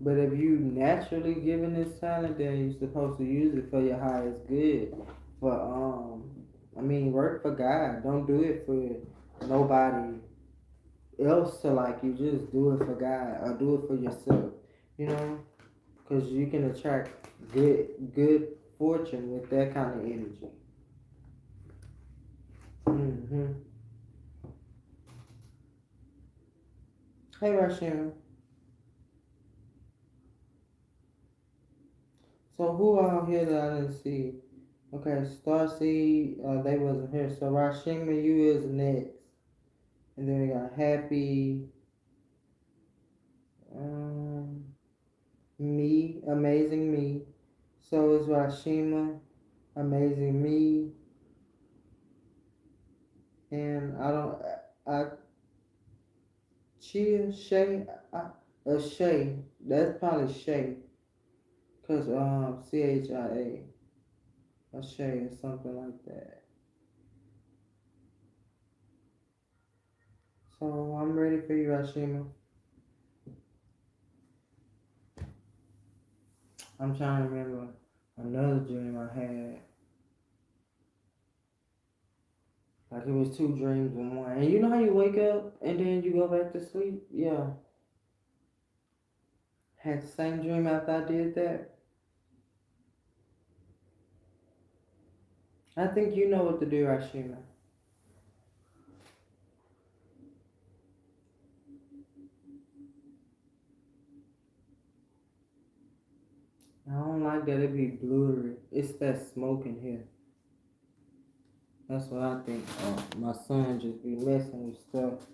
But if you naturally given this talent, then you're supposed to use it for your highest good. For, work for God. Don't do it for nobody else to like you. Just do it for God or do it for yourself. You know? Because you can attract good fortune with that kind of energy. Mm-hmm. Hey, Rashim. So who out here that I didn't see? Okay, Starseed, they wasn't here. So Rashima, you is next. And then we got Happy, um, Me, Amazing Me. So is Rashima, Amazing Me, and I don't, I, Chia, Shay, Shay. That's probably Shay. Cause Chia, a Shay or something like that. So I'm ready for you, Rashima. I'm trying to remember another dream I had. Like it was two dreams in one. And you know how you wake up and then you go back to sleep? Yeah. Had the same dream after I did that. I think you know what to do, Rashima. I don't like that it be blurry. It's that smoke in here. That's what I think. My son just be messing with stuff.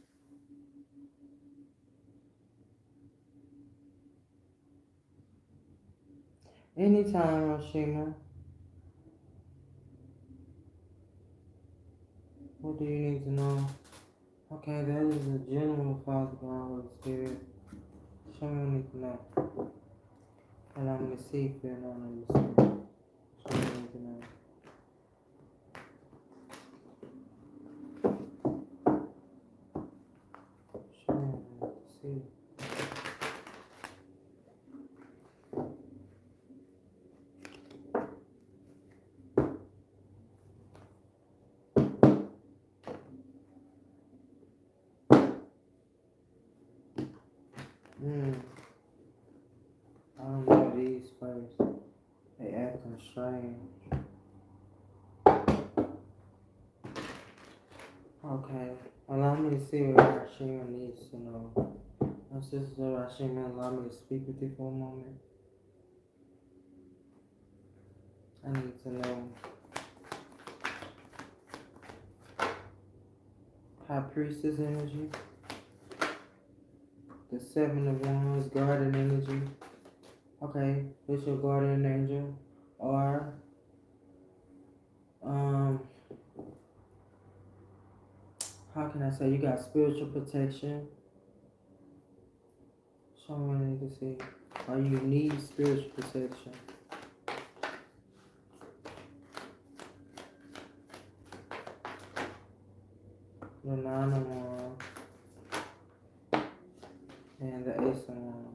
Anytime, Rashima. What do you need to know? Okay, that is a general Father God Holy Spirit. Show me what you need to know. Allow me to see, feel, know, and understand. Show me what you need to know. Show me what you need to see. I don't know these first. They acting strange. Okay. Allow me to see what Rashima needs to know. My sister Rashima, allow me to speak with you for a moment. I need to know High Priestess energy, the Seven of Wands, Guardian energy. Okay, it's your guardian angel, or how can I say, you got spiritual protection. Show me what I need to see. Or you need spiritual protection. The Nine of Wands and the Ace of Wands.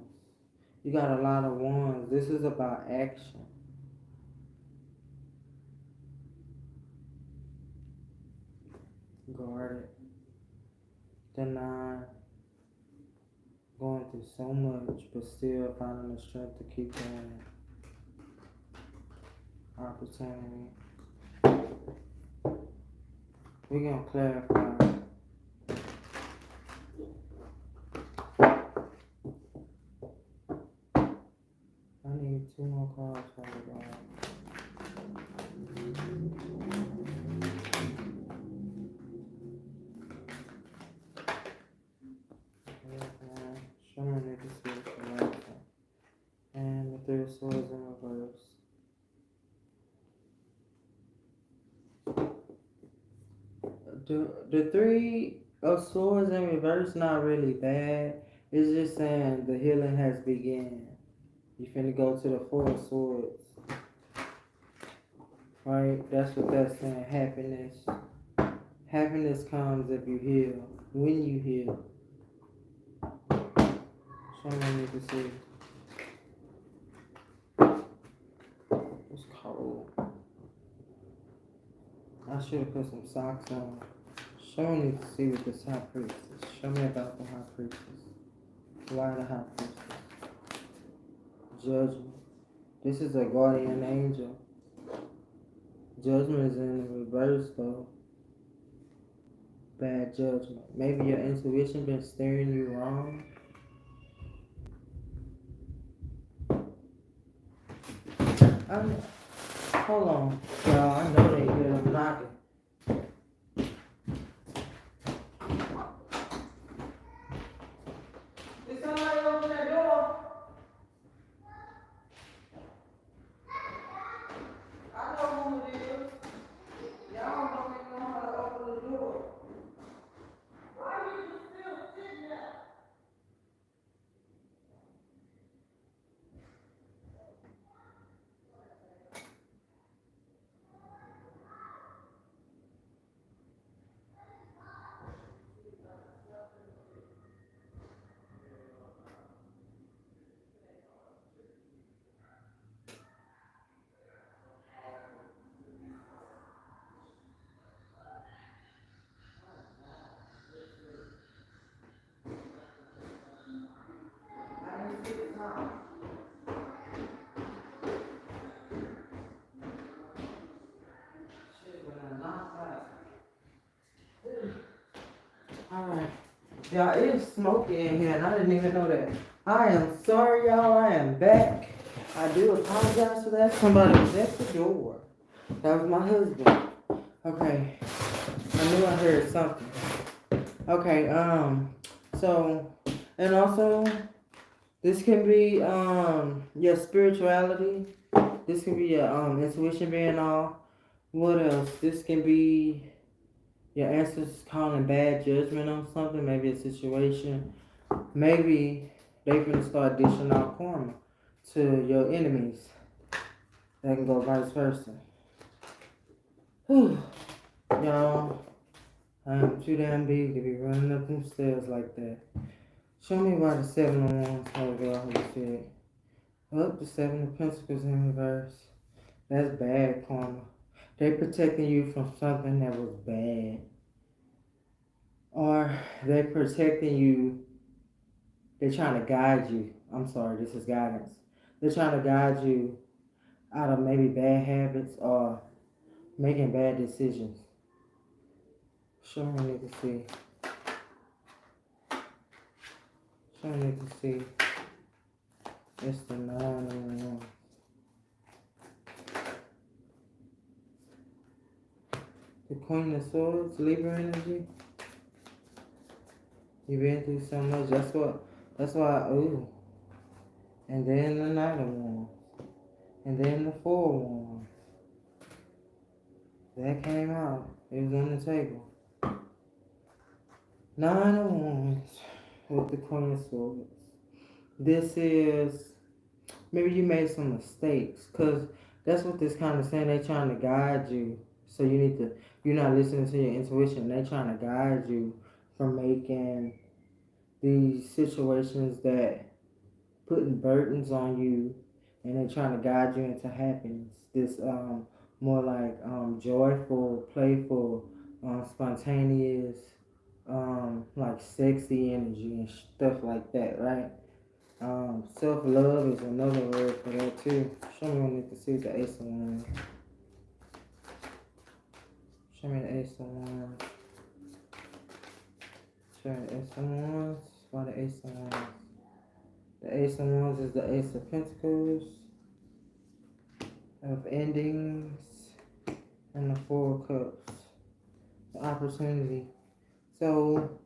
You got a lot of wands. This is about action. Guarded. The Nine. Going through so much, but still finding the strength to keep going. Opportunity. We're going to clarify. I need 2 more cards for the ball. Show me niggas see it for last time. And the 3 of Swords in reverse. The 3 of Swords in reverse not really bad. It's just saying the healing has begun. You finna go to the 4 of Swords. Right? That's what that's saying. Happiness. Happiness comes if you heal. When you heal. Someone need to see. It's cold. I should have put some socks on. Someone needs to see with this High Priestess. Show me about the High Priestess. Why the High Priestess? Judgment. This is a guardian angel. Judgment is in the reverse though. Bad judgment. Maybe your intuition been steering you wrong. Hold on, y'all. I know they hear them knocking. Did somebody open that door? I know who it is. Y'all don't even know how to open the door. Why are you still sitting there? I didn't see the time. Shit, when I knocked out. Alright. Y'all, it's smoky in here and I didn't even know that. I am sorry, y'all. I am back. I do apologize for that. Somebody was at the door. That was my husband. Okay. I knew I heard something. Okay, so, and also, this can be, your spirituality. This can be your, intuition being off. What else? This can be your ancestors calling bad judgment on something, maybe a situation. Maybe they gonna start dishing out karma to your enemies. That can go vice versa. Whew. Y'all, I am too damn big to be running up them stairs like that. Show me why the 7 of Wands had go out of shit. Up the 7 of Pentacles in reverse. That's bad karma. They protecting you from something that was bad. Or they protecting you. They're trying to guide you. I'm sorry, this is guidance. They're trying to guide you out of maybe bad habits or making bad decisions. Show me nigga see. Show me nigga see. It's the 9 of Wands. The Queen of Swords, Libra energy. You've been through so much. That's why, ooh. And then the Knight of Wands. And then the 4 of Wands. That came out. It was on the table. 9 of Wands with the Queen of Swords. This is, maybe you made some mistakes. Because that's what this kind of saying. They're trying to guide you. So you're not listening to your intuition. They're trying to guide you from making these situations that putting burdens on you, and they're trying to guide you into happiness. This more like joyful, playful, spontaneous, like sexy energy and stuff like that, right? Self-love is another word for that too. Show me when you can see the Ace of Wands. Show me the Ace of Wands. Show me the Ace of Wands. Why the Ace of Wands? The Ace of Wands is the Ace of Pentacles, of Endings, and the 4 of Cups. The opportunity. So,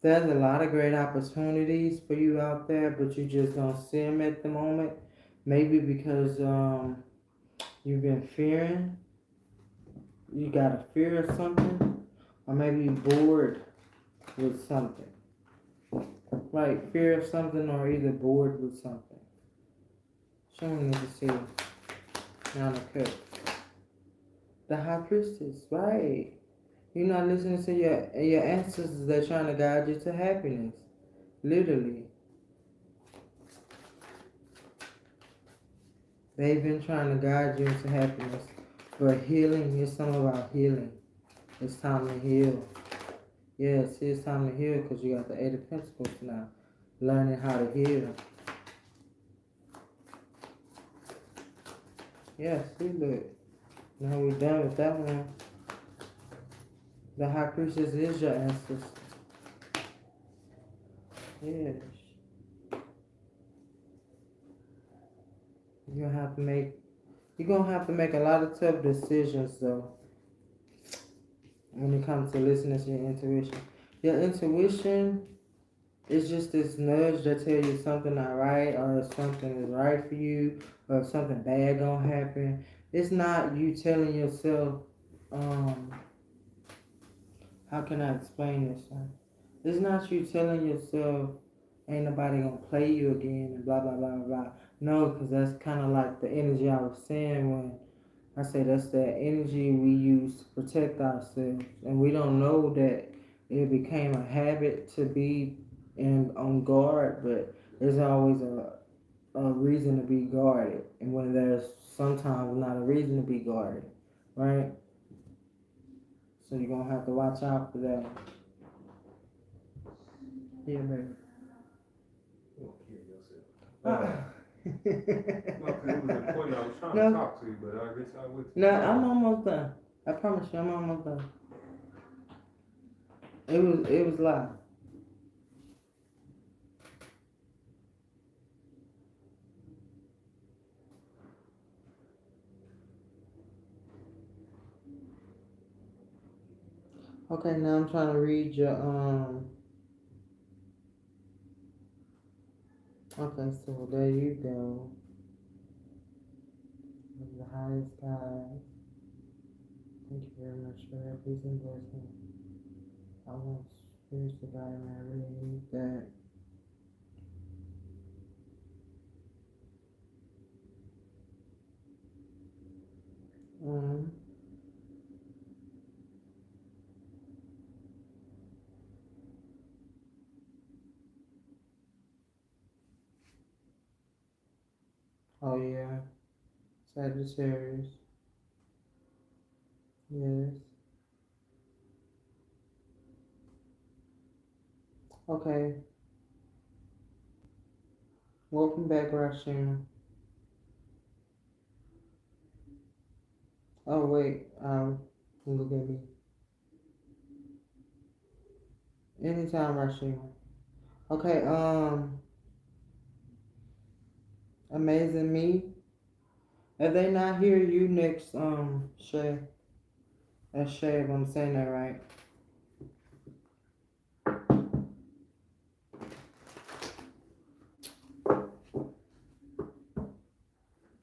there's a lot of great opportunities for you out there, but you just don't see them at the moment. Maybe because you've been fearing. You got a fear of something. Or maybe you're bored with something. Right, fear of something or either bored with something. Show me to see. Now the Cup. The High Priestess, right. You're not listening to your ancestors. They're trying to guide you to happiness. Literally. They've been trying to guide you into happiness. But healing is something about healing. It's time to heal. Yes, it's time to heal because you got the 8 of Pentacles now. Learning how to heal. Yes, we look. Now we're done with that one. The High Priestess is your ancestor. Yes. You're gonna have to make a lot of tough decisions though when it comes to listening to your intuition. Your intuition is just this nudge that tells you something not right, or if something is right for you, or if something bad gonna happen. It's not you telling yourself, how can I explain this one? It's not you telling yourself, ain't nobody gonna play you again and blah, blah, blah, blah. No, because that's kind of like the energy I was saying when I say that's the energy we use to protect ourselves. And we don't know that it became a habit to be on guard, but there's always a reason to be guarded. And when there's sometimes not a reason to be guarded, right? So you're going to have to watch out for that. Yeah, baby. You won't kill yourself. No, because it was important. I was trying to talk to you, but I guess I would. No, I'm almost done. I promise you, I'm almost done. It was live. Okay, now I'm trying to read your Okay, so there you go. The highest God. Thank you very much for that. Please bless me. I want spirits to guide me. I really need that. Um. Oh yeah. Sagittarius. Yes. Okay. Welcome back, Rashina. Oh wait. Look at me. Anytime, Rashina. Okay. Amazing me. If they not hear you next, Shay. That's Shay. If I'm saying that right.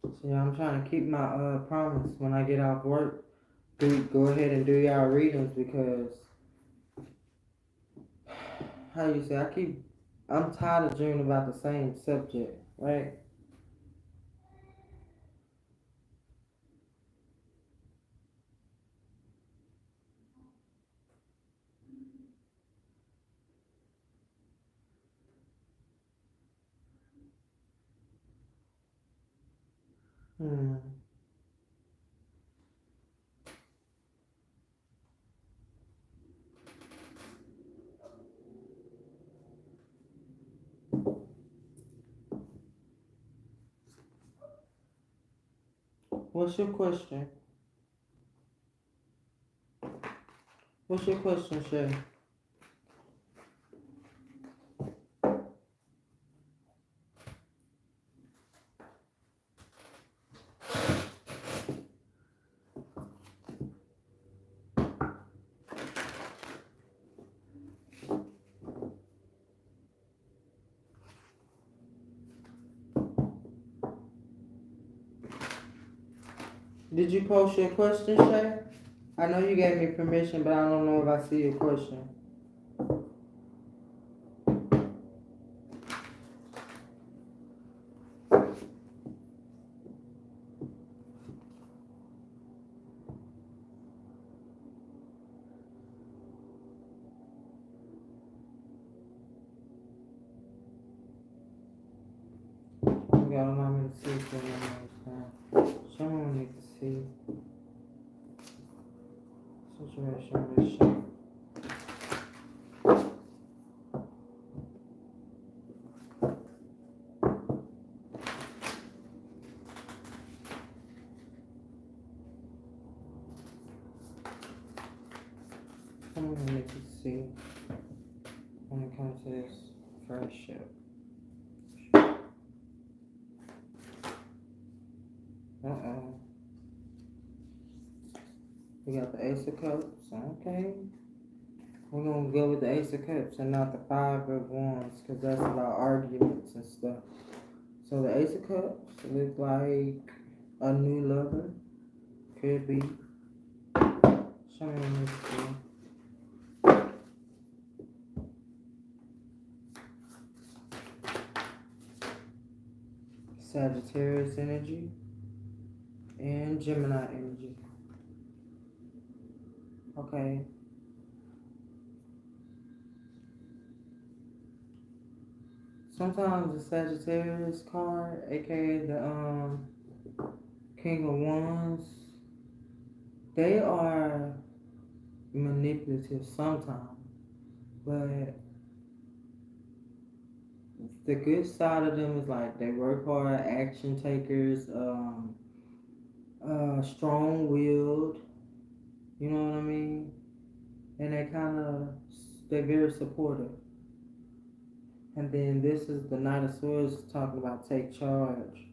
So yeah, I'm trying to keep my promise when I get off work. Go ahead and do y'all readings because how you say I'm tired of dreaming about the same subject, right? Hmm. What's your question? What's your question, Shay? Did you post your question, Shay? I know you gave me permission, but I don't know if I see your question. You gotta allow me to see for one more time. Someone need to see situation with Shay. Someone need to see when it comes to this friendship. Uh-oh. We got the Ace of Cups. Okay. We're gonna go with the Ace of Cups and not the Five of Wands because that's about arguments and stuff. So the Ace of Cups look like a new lover. Could be. Show me on this Sagittarius energy and Gemini energy. Okay. Sometimes the Sagittarius card, aka the King of Wands, they are manipulative sometimes, but the good side of them is like they work hard, action takers, strong willed. You know what I mean? And they're very supportive. And then this is the Knight of Swords talking about take charge.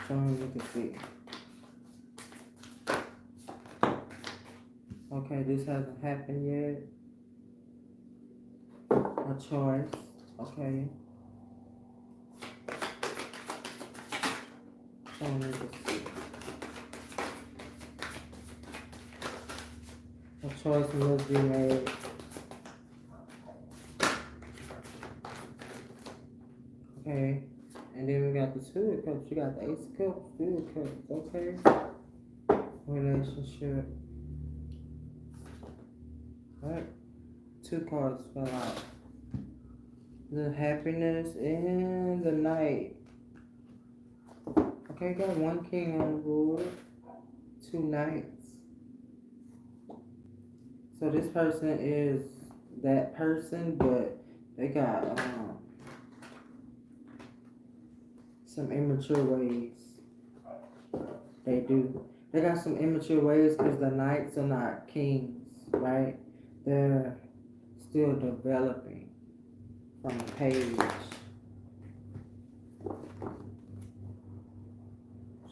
So you can see. Okay, this hasn't happened yet. A choice. Okay. So I need to see. A choice must be made. Okay. And then we got the two of cups. You got the ace of cups, two of cups. Okay. Relationship. Right. Two cards fell out. The happiness and the knight. Okay, got one king on the board. Two knights. So this person is that person, but they got some immature ways. They do. They got some immature ways because the knights are not kings, right? They're still developing from the page.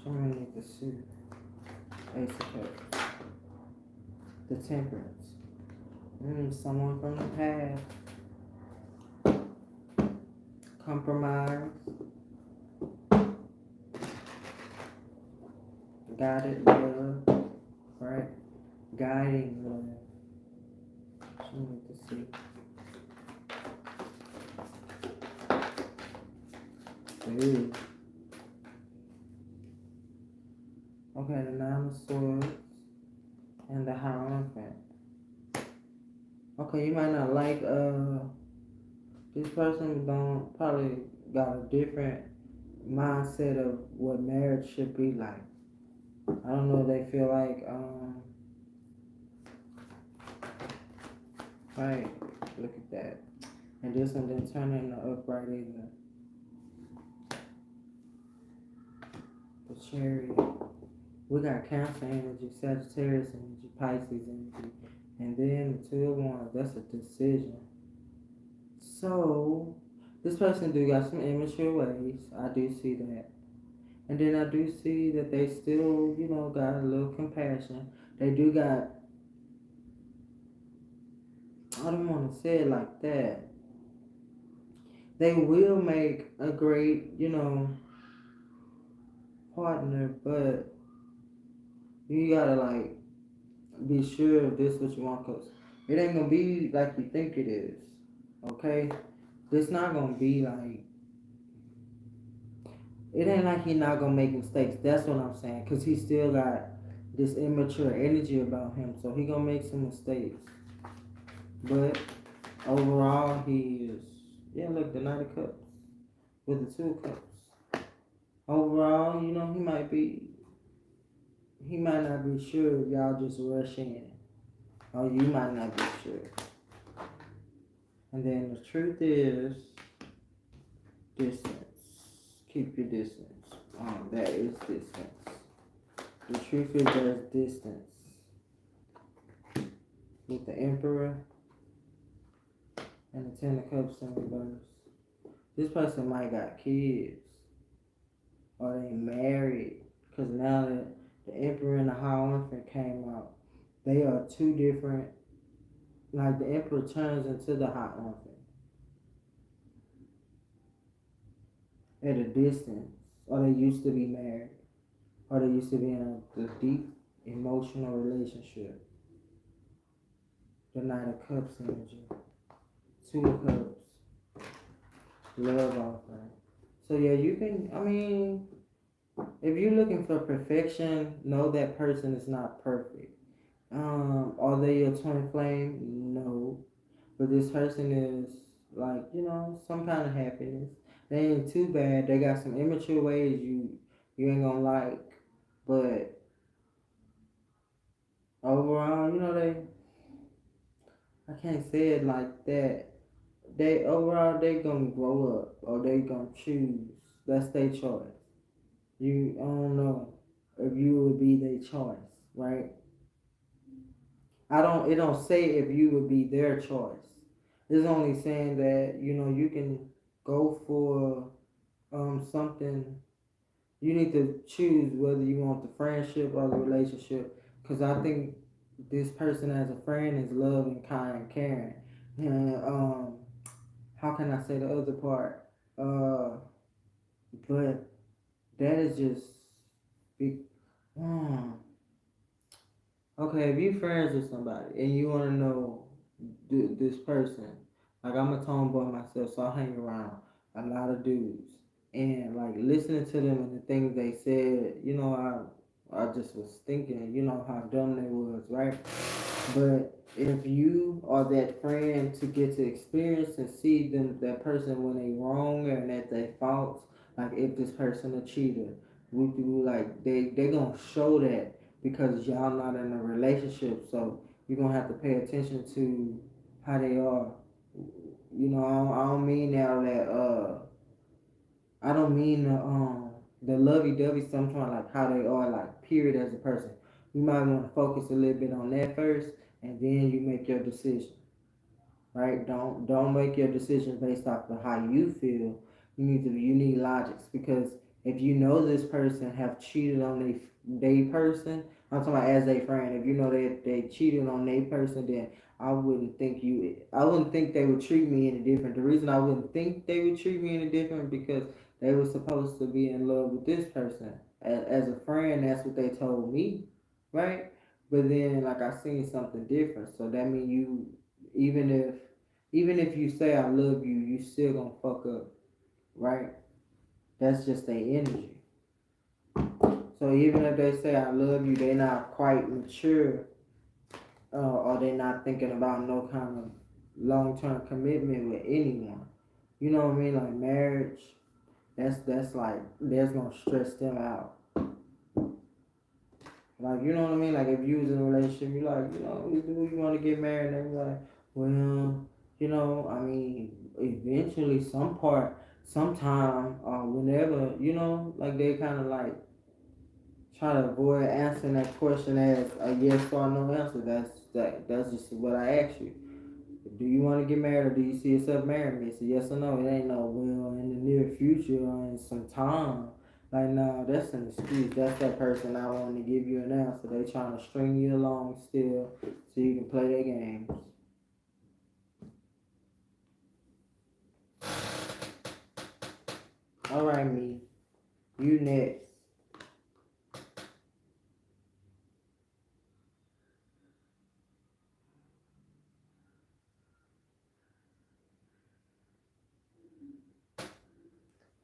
Someone need to see. Ace of Cups. The Temperance. Someone from the past. Compromise. Guided love. Right? Guiding love. Someone need to see. Ooh. Okay, the Nine of Swords and the Hierophant. Okay, you might not like this person don't probably got a different mindset of what marriage should be like. I don't know if they feel like right, look at that. And this one didn't turn into upright either. The Chariot. We got Cancer energy, Sagittarius energy, Pisces energy, and then the Two of Wands. That's a decision. So this person do got some immature ways. I do see that. And then I do see that they still, got a little compassion. They do got, I don't want to say it like that. They will make a great, partner, but you gotta, like, be sure if this is what you want, because it ain't gonna be like you think it is, okay? It's not gonna be like, it ain't like he not gonna make mistakes. That's what I'm saying, because he still got this immature energy about him, so he gonna make some mistakes. But overall, he is, yeah, look, the Knight of Cups with the Two of Cups. Overall, he might not be sure if y'all just rush in, or you might not be sure. And then the truth is, distance. Keep your distance. That is distance. The truth is there's distance. With the Emperor and the Ten of Cups in reverse. This person might got kids. Or they married. Because now that the Emperor and the Hierophant came out, they are two different. Like the Emperor turns into the Hierophant. At a distance. Or they used to be married. Or they used to be in a deep emotional relationship. The Knight of Cups energy. Two of Cups. Love offering. So yeah, you can, if you're looking for perfection, know that person is not perfect. Are they your twin flame? No. But this person is like, some kind of happiness. They ain't too bad. They got some immature ways you ain't gonna like. But overall, I can't say it like that. They gonna grow up or they gonna choose. That's their choice. I don't know if you would be their choice, right? It don't say if you would be their choice. It's only saying that, you can go for something. You need to choose whether you want the friendship or the relationship. Cause I think this person as a friend is loving, kind, caring. And how can I say the other part? Uh, but that is just be. Mm, okay, if you friends with somebody and you want to know this person, like I'm a tomboy myself, so I hang around a lot of dudes, and like listening to them and the things they said, I just was thinking, how dumb they was, right? But if you are that friend to get to experience and see that person when they wrong and at their faults, like if this person a cheater, we do like they gonna show that because y'all not in a relationship, so you're gonna have to pay attention to how they are. I don't mean now that I don't mean the lovey dovey sometimes like how they are like period as a person. You might want to focus a little bit on that first and then you make your decision. Right? Don't make your decision based off of how you feel. You need logics because if you know this person have cheated on they person, I'm talking about as a friend. If you know that they cheated on they person, then I wouldn't think they would treat me any different. The reason I wouldn't think they would treat me any different because they were supposed to be in love with this person. As a friend, that's what they told me, right? But then, like I seen something different, so that means even if even if you say I love you, you still gonna fuck up, right? That's just their energy. So even if they say I love you, they not quite mature, or they not thinking about no kind of long term commitment with anyone. You know what I mean? Like marriage, that's like that's gonna stress them out. Like, you know what I mean? Like, if you was in a relationship, you like, you want to get married, and they like, well, I mean, eventually, sometime, whenever, like they kind of like try to avoid answering that question as a yes or no answer. That's just what I asked you. Do you want to get married or do you see yourself marrying me? It's a yes or no. It ain't no well in the near future or in some time. Like, no, that's an excuse. That's that person not wanting to give you an answer. They trying to string you along still so you can play their games. All right, me. You next.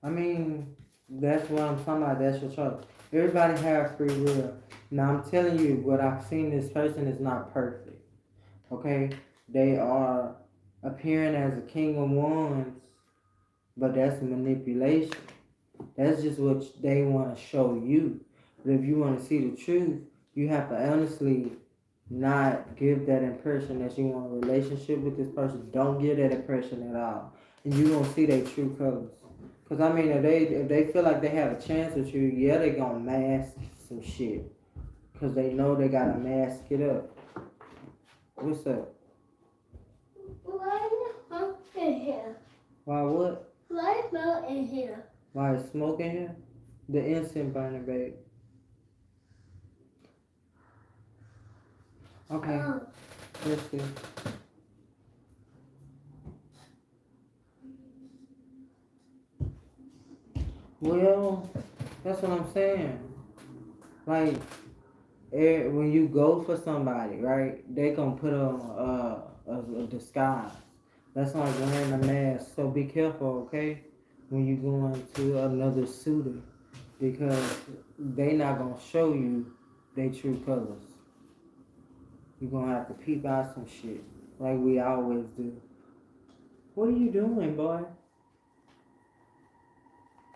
I mean, that's what I'm talking about. That's your choice. Everybody has free will. Now, I'm telling you, what I've seen this person is not perfect. Okay? They are appearing as a king of wands, but that's manipulation. That's just what they want to show you. But if you want to see the truth, you have to honestly not give that impression that you want a relationship with this person. Don't give that impression at all, and you gonna see their true colors. Cause I mean, if they feel like they have a chance with you, yeah, they gonna mask some shit. Cause they know they gotta mask it up. What's up? Why is smoke in here? Why what? Why is smoke in here? Why is smoke in here? The incense burner, babe. Okay. Let's see. Well, that's what I'm saying. Like, when you go for somebody, right? They gonna put on a disguise. That's like wearing a mask. So be careful, okay? When you going to another suitor, because they not gonna show you their true colors. You gonna have to peep out some shit, like we always do. What are you doing, boy?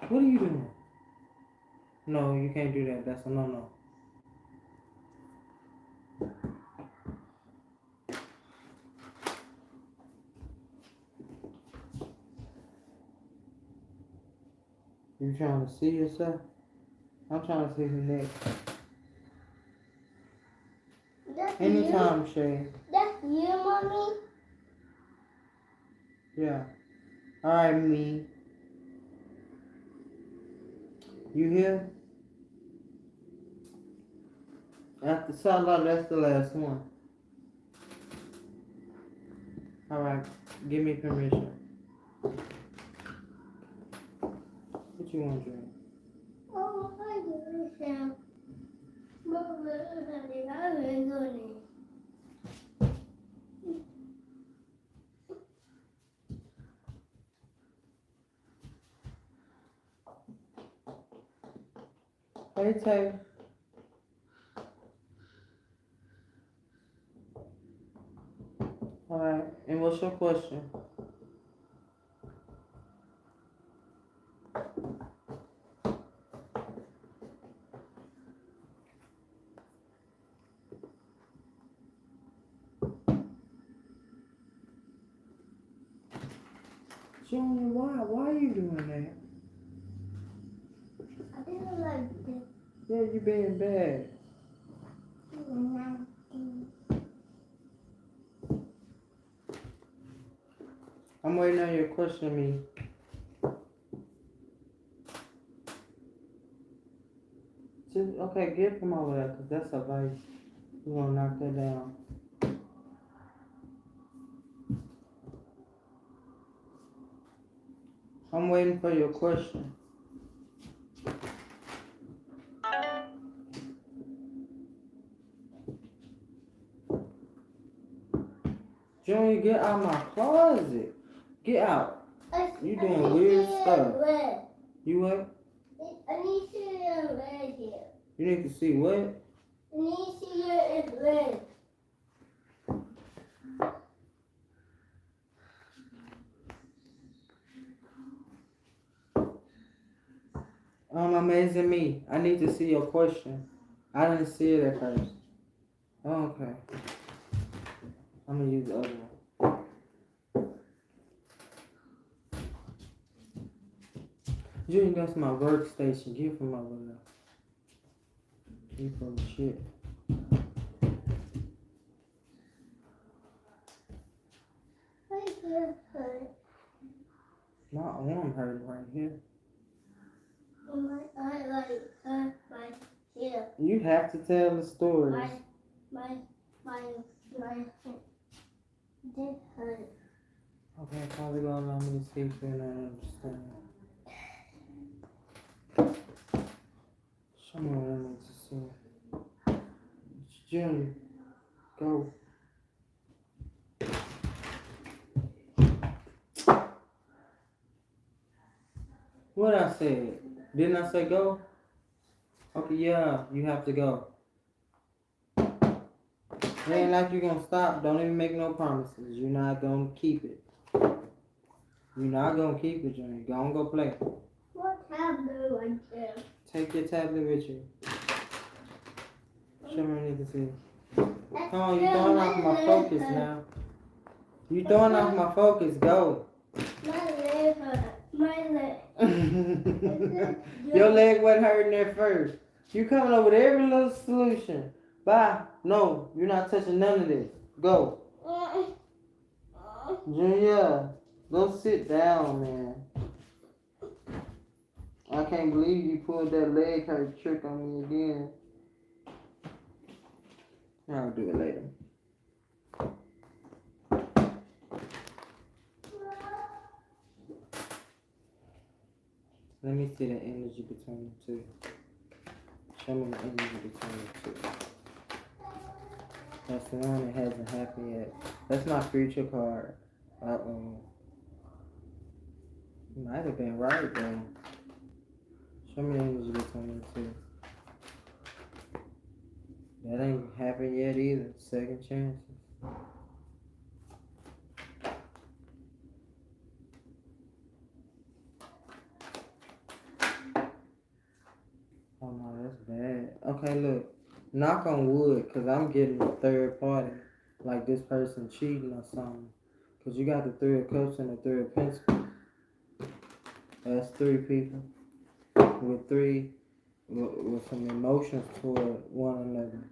What are you doing? No, you can't do that. That's a no-no. You trying to see yourself? I'm trying to see who next. That's anytime, you? Shay. That's you, mommy? Yeah. Alright, me. You here? After Salah, that's the last one. Alright, give me permission. What you want to drink? Oh, I do some. Hey, Tay. Alright, and what's your question? Junior, why are you doing that? I didn't like this. Yeah, you being bad. I'm waiting on your question, me. Just, okay, get from over there, because that's a vice. We're going to knock that down. I'm waiting for your question. Junior, get out my closet. Get out. You doing weird stuff. You what? I need to see your red here. You need to see what? I need to see your red. Amazing me. I need to see your question. I didn't see it at first. Okay. I'm gonna use the other one. Junior, that's my workstation. Get from over there. You full of shit. My ear hurt. My arm hurt right here. My eye like hurt my ear. You have to tell the stories. My did hurt. Okay, probably gonna allow me to see if you don't understand. Show me what I need to see. Junior, go. What I said? Didn't I say go? Okay, yeah, you have to go. It ain't like you're gonna stop. Don't even make no promises. You're not gonna keep it. You're not gonna keep it, Junior. Go and go play. What tablet right there? Take your tablet with you. Show me what I need to see. Come on, you throwing off my focus now. You throwing off my focus. Go. My leg hurt. My leg. Your leg wasn't hurting at first. You coming up with every little solution. Bye. No, you're not touching none of this. Go. Junior, go sit down, man. I can't believe you pulled that leg hurt trick on me again. I'll do it later. Let me see the energy between the two. Show me the energy between the two. That's the one that hasn't happened yet. That's my future card. Might have been right though. Show me the energy between the two. That ain't happened yet either. Second chances. Oh no, that's bad. Okay, look. Knock on wood, because I'm getting a third party. Like this person cheating or something. Because you got the 3 of cups and the 3 of pentacles. That's 3 people. With some emotions toward one another.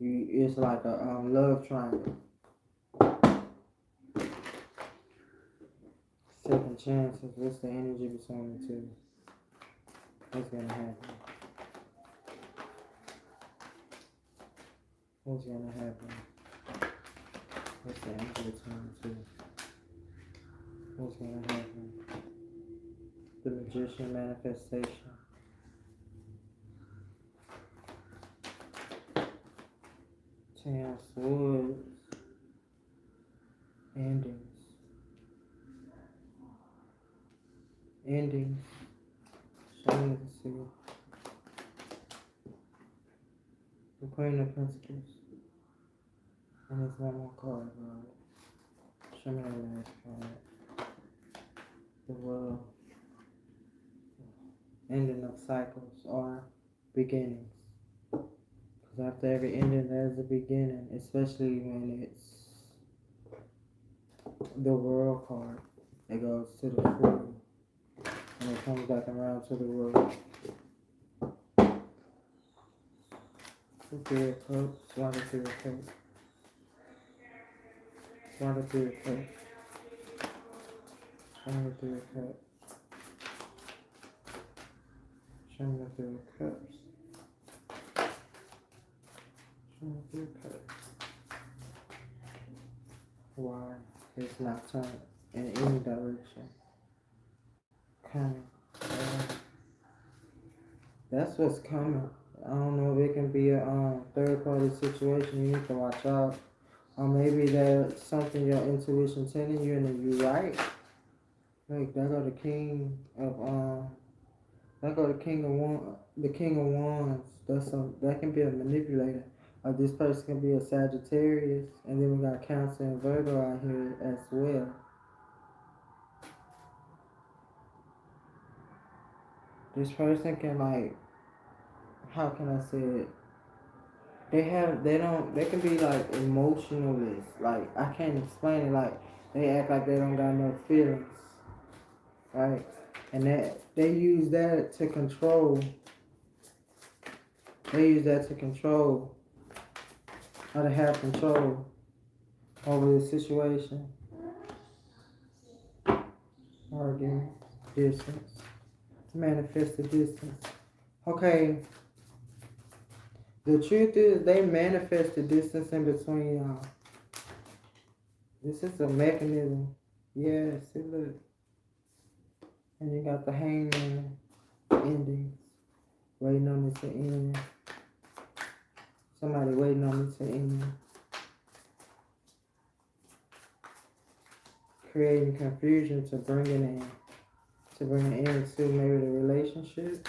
It's like a love triangle. Second chances. What's the energy between the two? What's gonna happen? What's gonna happen? What's the answer to? What's gonna happen? The magician manifestation. Ten of Swords. Endings. Endings. Show me the see. The Queen of Pentacles. And there's one more card, bro. Show me the last card. The World. Ending of cycles or beginnings. Because after every ending, there's a beginning, especially when it's the World card. It goes to the Fool, and it comes back around to the World. The Three of Cups, why the Three of Cups? Why the Three of Cups? Why the Three of Cups? Show me the Three of Cups. Show me the Three of Cups. Why it's not turned in any direction? Coming. That's what's coming. I don't know if it can be a third party situation. You need to watch out. Or maybe there's something your intuition telling you and then you're right. Like that go the King of the King of Wands. That can be a manipulator. This person can be a Sagittarius, and then we got Cancer and Virgo out here as well. This person can how can I say it? They can be like emotionalist. Like I can't explain it. Like they act like they don't got no feelings, right? And that they use that to control. They use that to control. How to have control over the situation. Argument, distance, manifest the distance. Okay. The truth is, they manifest the distance in between y'all. This is a mechanism. Yes, it looks. And you got the Hangman endings. Waiting on it to end. Somebody waiting on it to end. Creating confusion to bring it in. To bring it into maybe the relationship.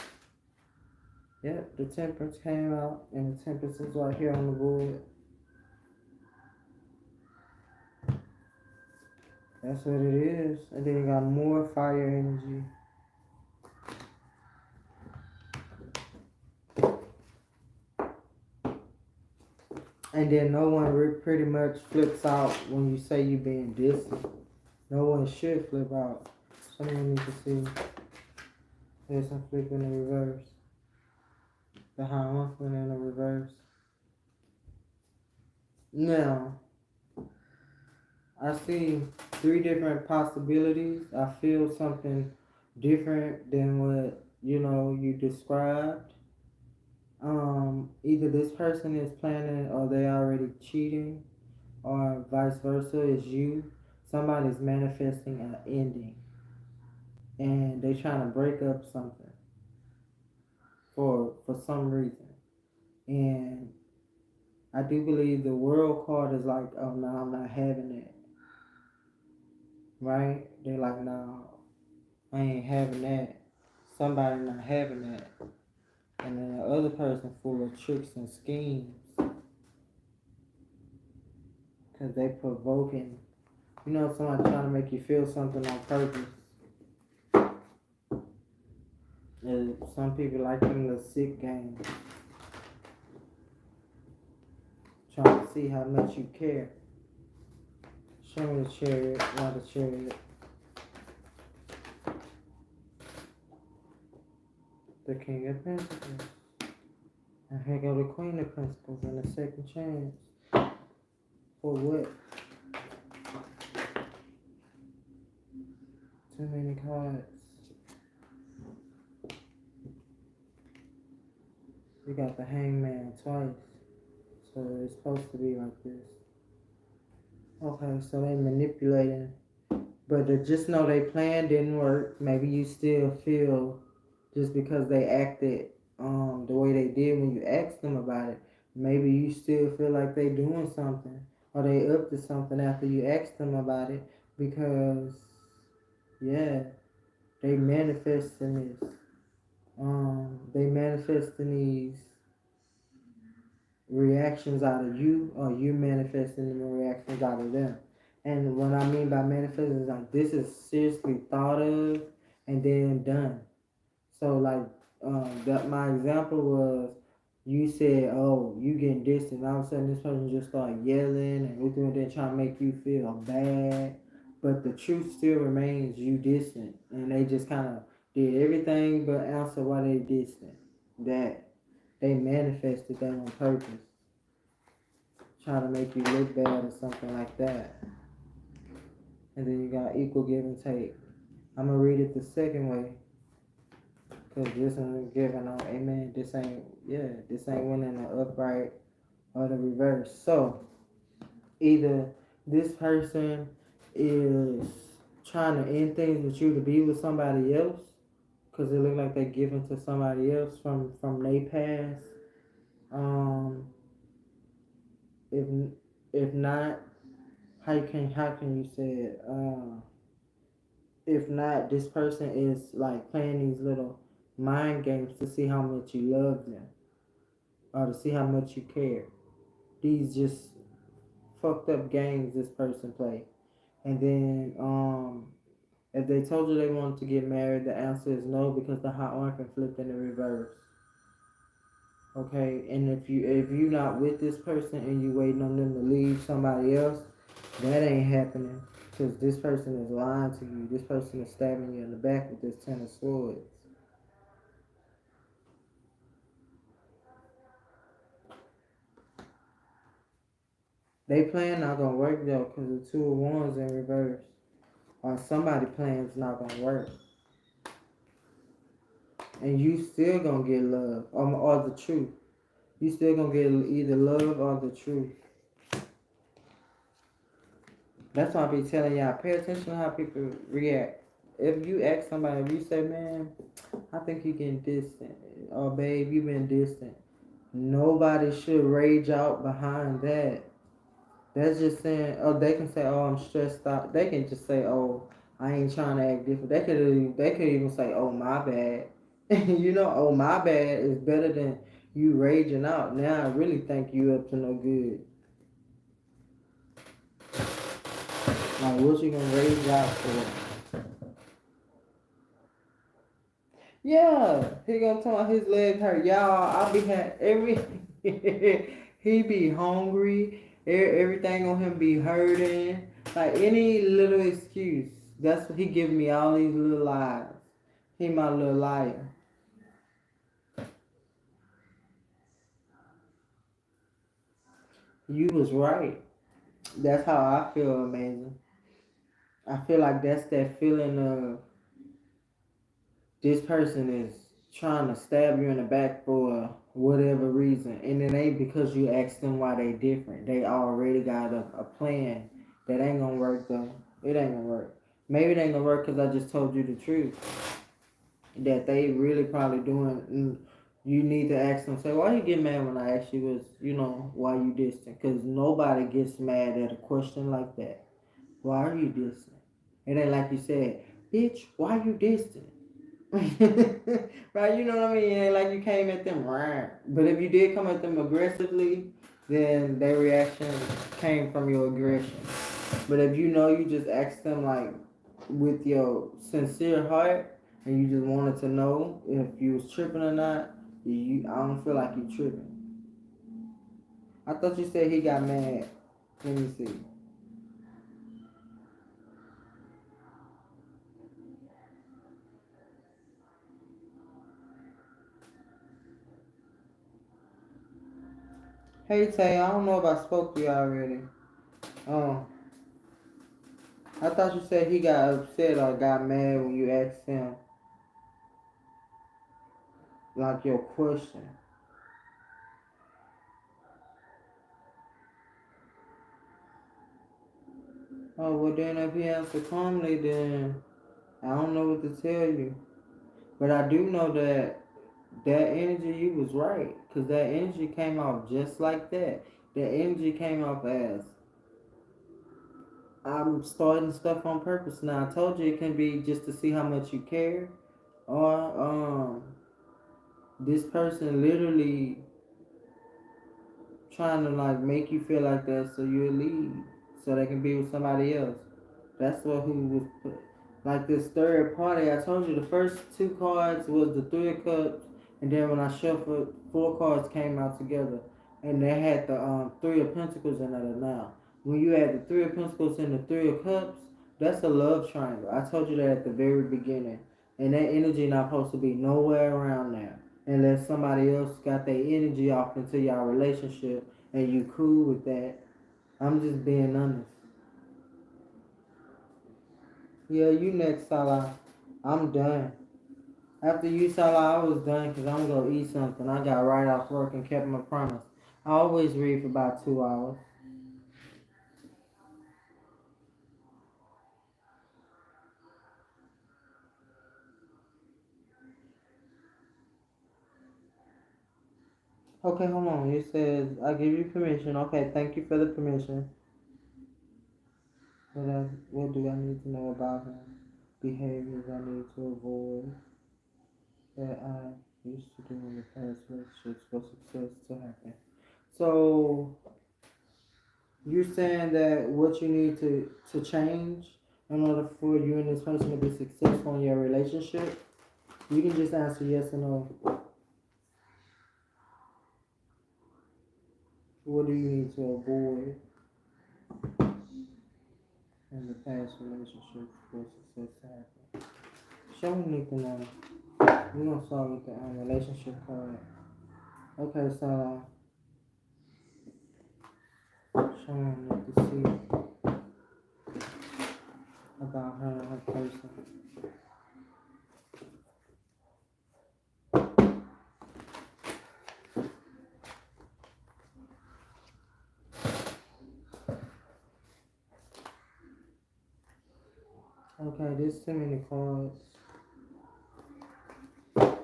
Yep, the Temperance came out, and the Temperance is right here on the board. That's what it is. And then you got more fire energy. And then no one pretty much flips out when you say you're being distant. No one should flip out. Someone needs to see. There's some flip in the reverse. The Hierophant in the reverse. Now, I see 3 different possibilities. I feel something different than what, you described. Either this person is planning or they already cheating, or vice versa is you. Somebody's manifesting an ending. And they trying to break up something for some reason. And I do believe the World card is like, oh no, I'm not having that. Right? They're like, no, I ain't having that. Somebody not having that. And then the other person full of tricks and schemes. Because they provoking. Somebody trying to make you feel something on purpose. And some people like them the sick game. Trying to see how much you care. Show me the Chariot, not the Chariot. The King of Pentacles. And here go the Queen of Pentacles and the second chance. For what? Too many cards. We got the Hangman twice. So it's supposed to be like this. Okay, so they manipulating. But just know they plan didn't work. Maybe you still feel just because they acted the way they did when you asked them about it. Maybe you still feel like they doing something or they up to something after you asked them about it because yeah, they manifesting this. They manifesting these reactions out of you or you manifesting the reactions out of them. And what I mean by manifesting is like this is seriously thought of and then done. So like that my example was you said, oh, you getting distant, and all of a sudden this person just started yelling and looking at them trying to make you feel bad. But the truth still remains you distant. And they just kinda did everything but answer why they distant. That they manifested that on purpose. Trying to make you look bad or something like that. And then you got equal give and take. I'm gonna read it the second way. Cause this isn't giving on amen. This ain't one in the upright or the reverse. So either this person is trying to end things with you to be with somebody else, cause it look like they're giving to somebody else from their past. Um, if if not, how can you say it? If not, this person is like playing these little mind games to see how much you love them or to see how much you care. These just fucked up games this person play. And then if they told you they wanted to get married, the answer is no because the hot one can flip in the reverse. Okay, and if you not with this person and you waiting on them to leave somebody else, that ain't happening. Because this person is lying to you. This person is stabbing you in the back with this 10 of Swords. They plan not gonna work though, cause the 2 of Wands in reverse, or somebody plan's not gonna work, and you still gonna get love or the truth. You still gonna get either love or the truth. That's why I be telling y'all, pay attention to how people react. If you ask somebody, if you say, man, I think you getting distant, or babe, you been distant. Nobody should rage out behind that. That's just saying, oh, they can say, oh, I'm stressed out. They can just say, oh, I ain't trying to act different. They could even say, oh, my bad. Oh, my bad is better than you raging out. Now I really think you up to no good. Like, what you gonna rage out for? Yeah, he gonna tell me his leg hurt. Y'all, I be had every he be hungry. Everything on him be hurting. Like any little excuse. That's what he give me all these little lies. He my little liar. You was right. That's how I feel, amazing. I feel like that's that feeling of this person is trying to stab you in the back for whatever reason, and it ain't because you asked them why they different. They already got a plan that ain't gonna work though. It ain't gonna work. Maybe it ain't gonna work because I just told you the truth. That they really probably doing. You need to ask them. Say, why you get mad when I ask you was, why you distant? Because nobody gets mad at a question like that. Why are you distant? It ain't like you said, bitch. Why you distant? Right, you know what I mean? It ain't like you came at them right. But if you did come at them aggressively, then their reaction came from your aggression. But if you just asked them like with your sincere heart and you just wanted to know if you was tripping or not, I don't feel like you tripping. I thought you said he got mad. Let me see. Hey Tay, I don't know if I spoke to you already. Um, I thought you said he got upset or got mad when you asked him like your question. Oh, well then if he answered calmly, then I don't know what to tell you. But I do know that that energy, you was right. Because that energy came off just like that. That energy came off as, I'm starting stuff on purpose. Now, I told you it can be just to see how much you care. Or, this person literally trying to like make you feel like that so you'll leave. So they can be with somebody else. That's what who was put. Like this third party, I told you the first two cards was the Three of Cups, and then when I shuffled, four cards came out together, and they had the Three of Pentacles in it now. When you add the Three of Pentacles and the Three of Cups, that's a love triangle. I told you that at the very beginning, and that energy not supposed to be nowhere around there unless somebody else got their energy off into your relationship, and you cool with that. I'm just being honest. Yeah, you next, Salah. I'm done. After you, Salah, I was done because I'm going to eat something. I got right off work and kept my promise. I always read for about 2 hours. Okay, hold on. It says, I give you permission. Okay, thank you for the permission. What do I need to know about him? Behaviors I need to avoid that I used to do in the past relationships for success to happen. So, you're saying that what you need to change in order for you and this person to be successful in your relationship, you can just answer yes or no. What do you need to avoid in the past relationship for success to happen? Show me anything now. We're gonna start with the relationship card. Okay, so show me to see about her and her person. Okay, there's too many cards. Let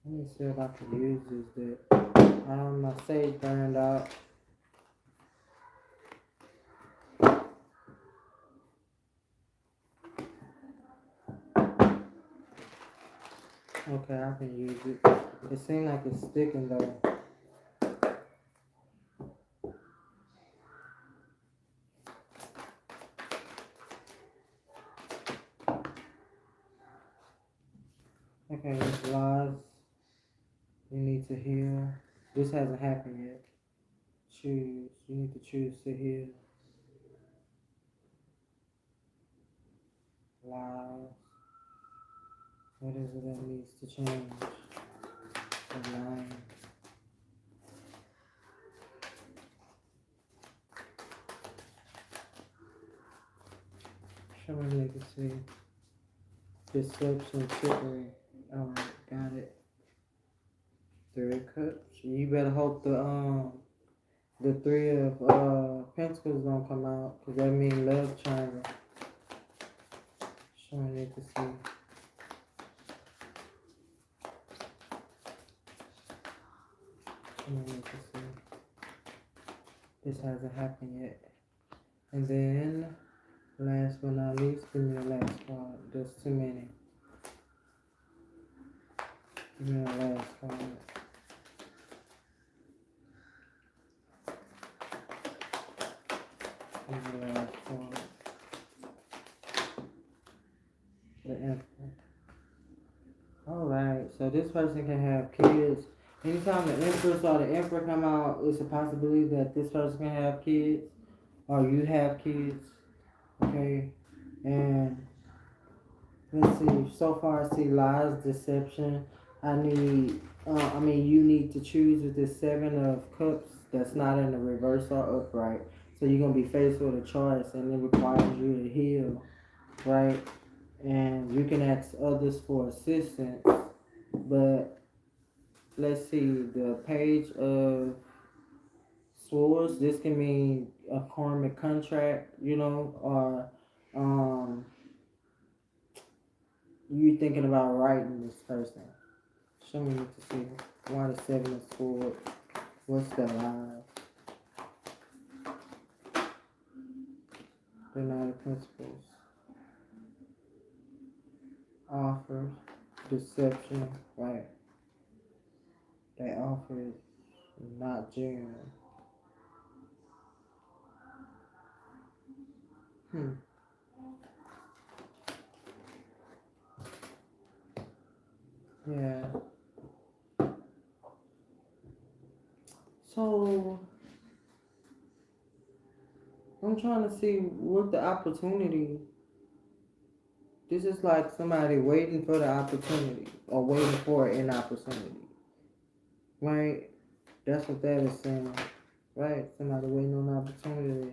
me see if I can use this deck. My sage burned out. Okay, I can use it. It seems like it's sticking though. Okay, it's lies. You need to heal. This hasn't happened yet. Choose. You need to choose to heal. Lies. What is it that needs to change? The lying. Show me legacy. Deception, trickery. Alright, got it. Three of Cups. You better hope the Three of Pentacles don't come out, because that means love triangle. Show me legacy. Show me legacy. This hasn't happened yet. And then, last but not least, give me the last card. There's too many. Give me the last card. Give me the last card. The Emperor. Alright, so this person can have kids. Anytime the Empress or the Emperor come out, it's a possibility that this person can have kids. Or you have kids. Okay? And let's see, so far I see lies, deception. You need to choose with this Seven of Cups that's not in the reverse or upright. So you're going to be faced with a choice, and it requires you to heal, right? And you can ask others for assistance, but let's see, the Page of swords. This can mean a karmic contract, you know, or um, you thinking about writing this person. Show me what to see. Why the seven of swords? What's the lies? The nine of pentacles. Offers. Deception. Right. They offer is not genuine. Hmm. Yeah. So I'm trying to see what the opportunity. This is like somebody waiting for the opportunity or waiting for an opportunity. Right? That's what that is saying. Right? Somebody waiting on an opportunity.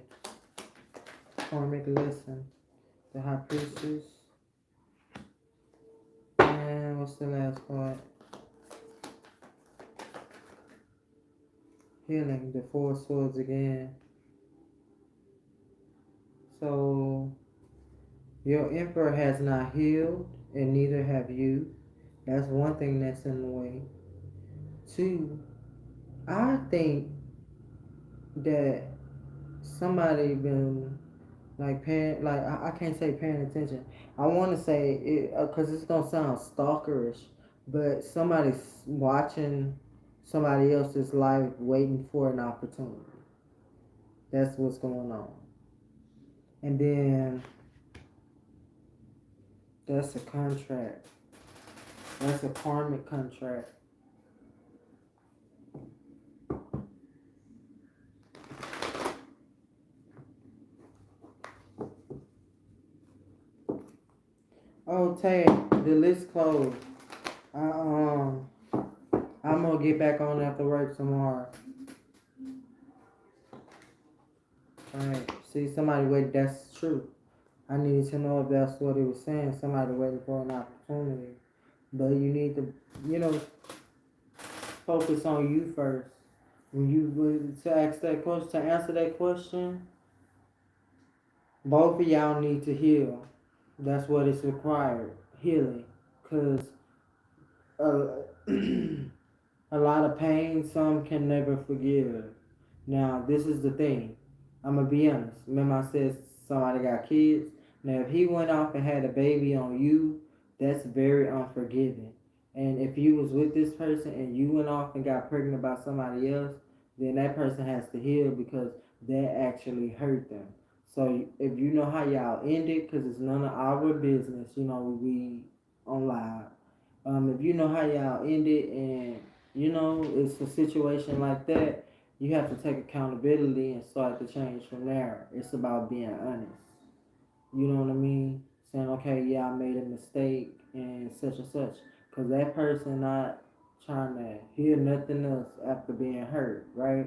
Karmic lesson. The high priestess. And what's the last part? Healing. The four swords again. So your emperor has not healed, and neither have you. That's one thing that's in the way. Two, I think that somebody been like paying, like I can't say paying attention. I want to say it because it's gonna sound stalkerish, but somebody's watching somebody else's life, waiting for an opportunity. That's what's going on. And then that's a contract. That's a karmic contract. Oh, Tay, the list closed. I, I'm gonna get back on after work tomorrow. Alright, see, somebody wait. That's true. I needed to know if that's what he was saying. Somebody waiting for an opportunity, but you need to, you know, focus on you first. When you to ask that question, to answer that question, both of y'all need to heal. That's what is required, healing, cause uh, a lot of pain, some can never forgive. Now, this is the thing. I'm gonna be honest. Remember, I said somebody got kids. Now, if he went off and had a baby on you, that's very unforgiving. And if you was with this person and you went off and got pregnant by somebody else, then that person has to heal because that actually hurt them. So if you know how y'all ended, because it's none of our business, you know, we on live. If you know how y'all ended and you know it's a situation like that, you have to take accountability and start to change from there. It's about being honest. You know what I mean? Saying, okay, yeah, I made a mistake and such. Because that person not trying to hear nothing else after being hurt, right?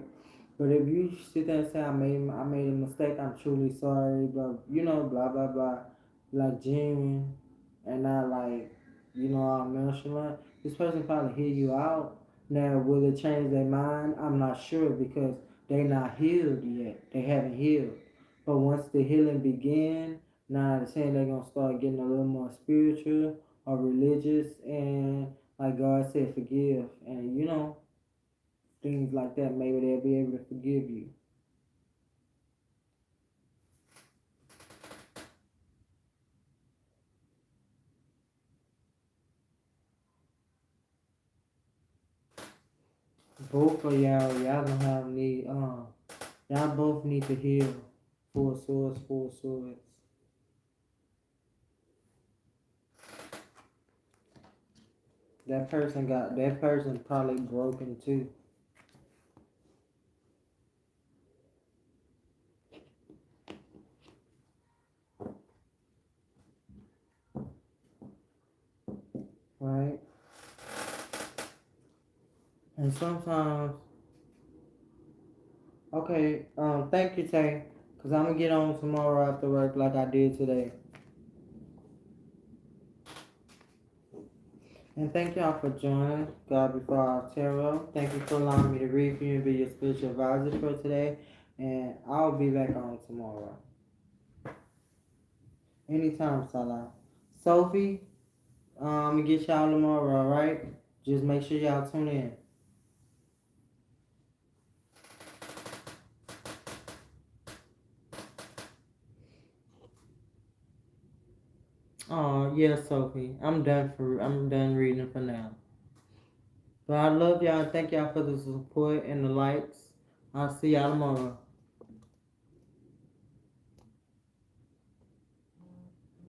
But if you sit there and say, I made a mistake, I'm truly sorry, but, you know, blah, blah, blah, like genuine and not like, you know, all nonchalant, this person probably hear you out. Now, will it change their mind? I'm not sure because they not healed yet. They haven't healed. But once the healing begin, now I'm saying they're gonna start getting a little more spiritual or religious and like God said, forgive and you know things like that. Maybe they'll be able to forgive you. Both of y'all gonna have need. Y'all both need to heal. Four swords, four swords. That person probably broken too. Right? And sometimes, okay, thank you, Tay, because I'm going to get on tomorrow after work like I did today. And thank y'all for joining God Before Our Tarot. Thank you for allowing me to read for you and be your spiritual advisor for today. And I'll be back on tomorrow. Anytime, Salah. Sophie, get y'all tomorrow, alright? Just make sure y'all tune in. Oh, yeah, Sophie. I'm done reading for now. But I love y'all and thank y'all for the support and the likes. I'll see y'all tomorrow.